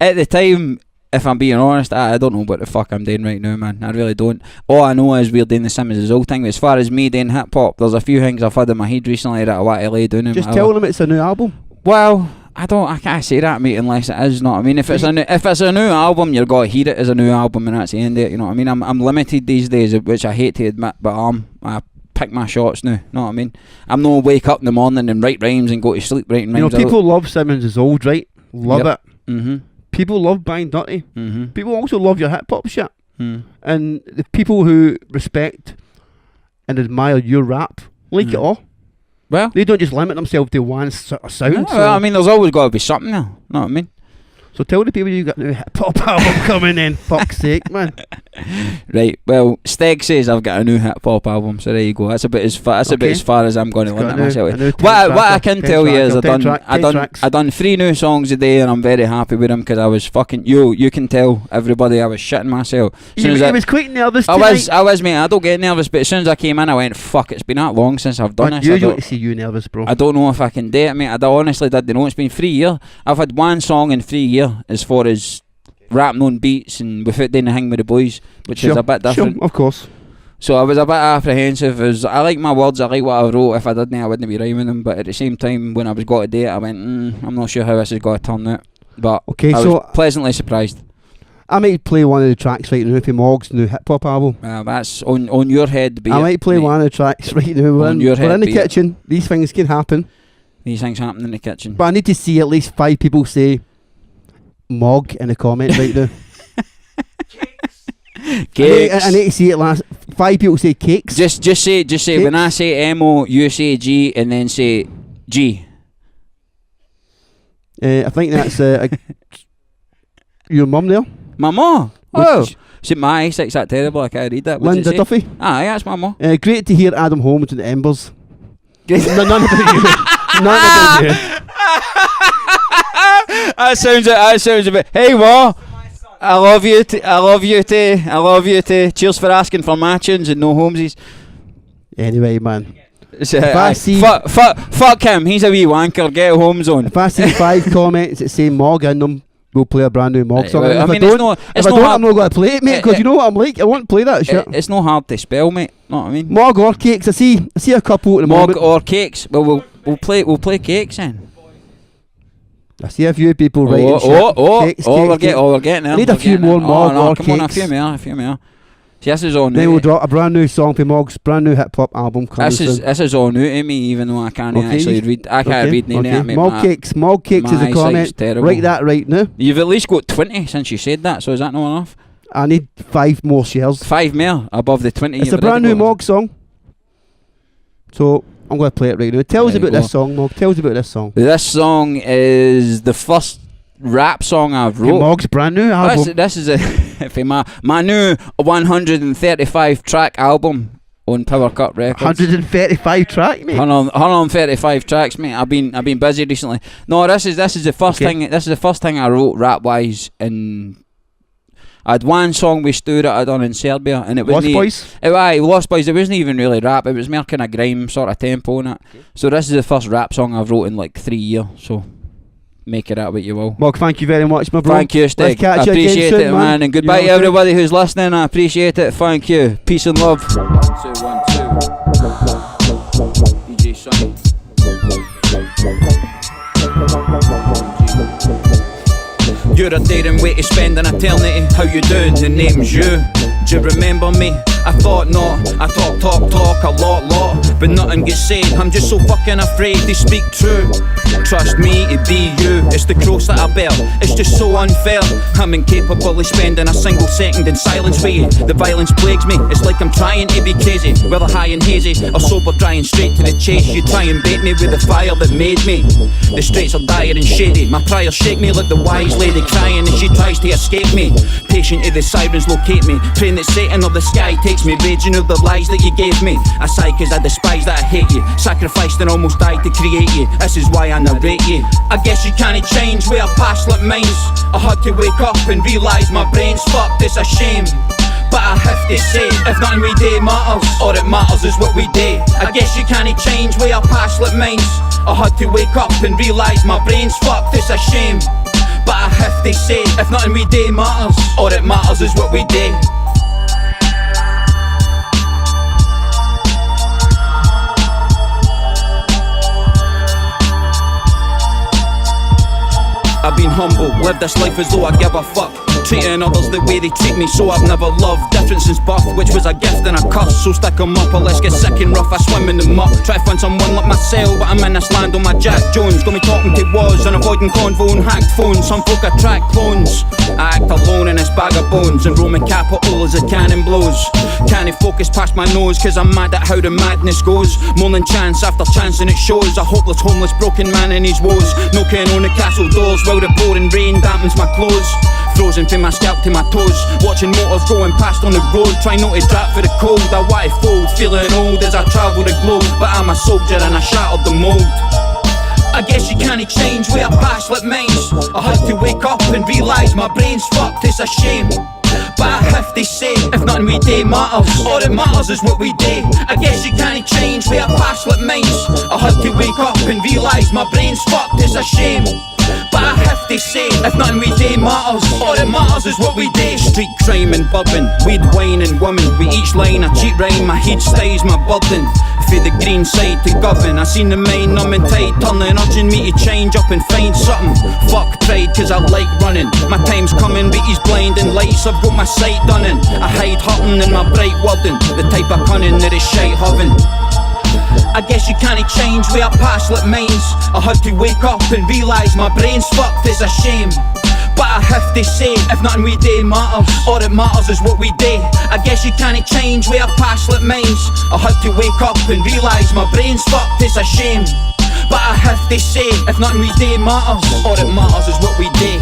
at the time, if I'm being honest, I don't know what the fuck I'm doing right now, man. I really don't. All I know is we're doing the Simmons' old thing. But as far as me doing hip hop, there's a few things I've had in my head recently that I want to lay down. Just tell them it's a new album. Well, I can't say that, mate, unless it is. Know what I mean? If it's a new album, you're gonna hear it as a new album, and that's the end of it. You know what I mean? I'm limited these days, which I hate to admit, but I pick my shots now. Know what I mean? I'm no wake up in the morning and write rhymes and go to sleep writing rhymes. You know, people love Simmons' old, right? Love it. People love Bang Dirty. People also love your hip hop shit. And the people who respect and admire your rap like it all. Well, they don't just limit themselves to one sort of sound. Well, I mean, there's always got to be something now. Know what I mean? So tell the people you got a new hip hop album coming in. Fuck's sake, man. Right, well, Steg says I've got a new hip hop album, so there you go. That's about as far as I'm going to limit myself. What I can tell you is I done 3 new songs a day, and I'm very happy with them because I was fucking you can tell everybody I was shitting myself. I was quite nervous. I was, mate. I don't get nervous, but as soon as I came in, I went, fuck. It's been that long since I've done this. Usually to see you nervous, bro. I don't know if I can do it, mate. I honestly didn't know. It's been 3 years. I've had one song in 3 years as far as rapping on beats and without doing the hang with the boys, which is a bit different. Sure, of course. So I was a bit apprehensive. I like my words, I like what I wrote. If I didn't, I wouldn't be rhyming them. But at the same time, when I was got to do it, I went, I'm not sure how this is going to turn out. But I was pleasantly surprised. I might play one of the tracks right now from MOG's new hip hop album. That's on your head. I might play one of the tracks right now. We're in the kitchen. These things can happen. These things happen in the kitchen. But I need to see at least 5 people say MOG in the comments right now. Cakes. I need to see it last. 5 people say cakes. Just say cakes. When I say M-O, you say G and then say G. I think that's your mum there. My mum? Oh. See, my eyesight's that terrible, I can't read that. What's Linda Duffy. Aye, that's my mum. Great to hear Adam Holmes and the Embers. None about you. None about you. That sounds a bit. Hey, what? I love you too. Cheers for asking for my tunes and no Holmesies. Anyway, man. Fuck him. He's a wee wanker. Get a home zone. If I see 5 comments that say MOG in them, we'll play a brand new MOG song. Well, I'm not going to play it, mate, because you know what I'm like. I won't play that shit. It's not hard to spell, mate. Know what I mean? MOG or cakes. I see a couple at the moment. MOG or cakes. Well, we'll play cakes then. I see a few people writing shit. We're getting there. I need a few more MOG or cakes. Come on, a few more. See, this is all new. Then we'll drop a brand new song for MOG's brand new hip hop album coming soon. This is all new to me, even though I can't actually read. I can't read any of it, mate. MOG cakes is a comment. Write that right now. You've at least got 20 since you said that, so is that not enough? I need 5 more shares. 5 more above the 20. It's a brand new MOG song. So I'm going to play it right now. Tell us about this song, MOG. Tell us about this song. This song is the first rap song I've wrote. MOG's brand new album. This is my new 135 track album on Power Cut Records. 135 track, mate. 135 tracks, mate. I've been busy recently. No, this is the first thing. This is the first thing I wrote rap wise. And I had one song with Stu that I done in Serbia, and it was Lost Boys. It wasn't even really rap. It was more kind of grime sort of tempo in it. So this is the first rap song I've wrote in like 3 years. So make it out what you will. MOG, thank you very much, my bro. Thank you, Steg. I appreciate it, man. And goodbye to everybody who's listening. I appreciate it. Thank you. Peace and love. 1, 2, 1, 2. DJ Sonny. You're a daring way to spend an eternity. How you doing? The name's you. Do you remember me? I thought not. I talk a lot, but nothing gets said. I'm just so fucking afraid to speak true. Trust me to be you. It's the cross that I bear. It's just so unfair. I'm incapable of spending a single second in silence for you. The violence plagues me. It's like I'm trying to be crazy, whether high and hazy or sober, trying straight to the chase. You try and bait me with the fire that made me. The streets are dire and shady. My prayers shake me like the wise lady crying as she tries to escape me. Patient till the sirens locate me. Praying that Satan of the sky takes me, raging of the lies that you gave me. I sigh cause I despise that I hate you. Sacrificed and almost died to create you. This is why I narrate you. I guess you can't change where past like mines. I had to wake up and realise my brain's fucked. It's a shame, but I have to say, if nothing we do matters, all that matters is what we do. I guess you can't change where past like mines. I had to wake up and realise my brain's fucked. It's a shame, but I have to say, if nothing we do matters, all that matters is what we do. I've been humble, lived this life as though I give a fuck. treating others the way they treat me, so I've never loved. Different since birth, which was a gift and a curse. So stick 'em up or let's get sick and rough. I swim in the muck, try to find someone like myself, but I'm in this land on my Jack Jones. Got me talking to was and avoiding convo and hacked phones. Some folk attract clones. I act alone in this bag of bones, and Roman capital as the cannon blows. Can't focus past my nose, cause I'm mad at how the madness goes. More than chance after chance, and it shows. A hopeless, homeless, broken man in his woes, knocking on the castle doors while the pouring rain dampens my clothes. Frozen from my scalp to my toes, watching motors going past on the road. Try not to drop for the cold, I want to fold. Feeling old as I travel the globe, but I'm a soldier and I shattered the mold. I guess you can't change where I pass like mines. I had to wake up and realise my brain's fucked, it's a shame. But I have to say, if nothing we do matters, all that matters is what we do. I guess you can't change where I pass like mines. I had to wake up and realise my brain's fucked, it's a shame. But I have to say, if nothing we do matters, all that matters is what we do. Street crime and bourbon, weed, wine and women. With each line a cheat rhyme, my head stays my burden. For the green side to govern, I seen the main numbing tide turning, urging me to change up and find something. Fuck pride, cause I like running. My time's coming, but he's blinding lights, I've got my sight done in. I hide hurting in my bright wording, the type of cunning that is shite hovering. I guess you can't change where I pass like mines. I had to wake up and realise my brain's fucked, it's a shame. But I have to say, if nothing we do matters, all that matters is what we do. I guess you can't change where I pass like mines. I had to wake up and realise my brain's fucked, it's a shame. But I have to say, if nothing we do matters, all that matters is what we do.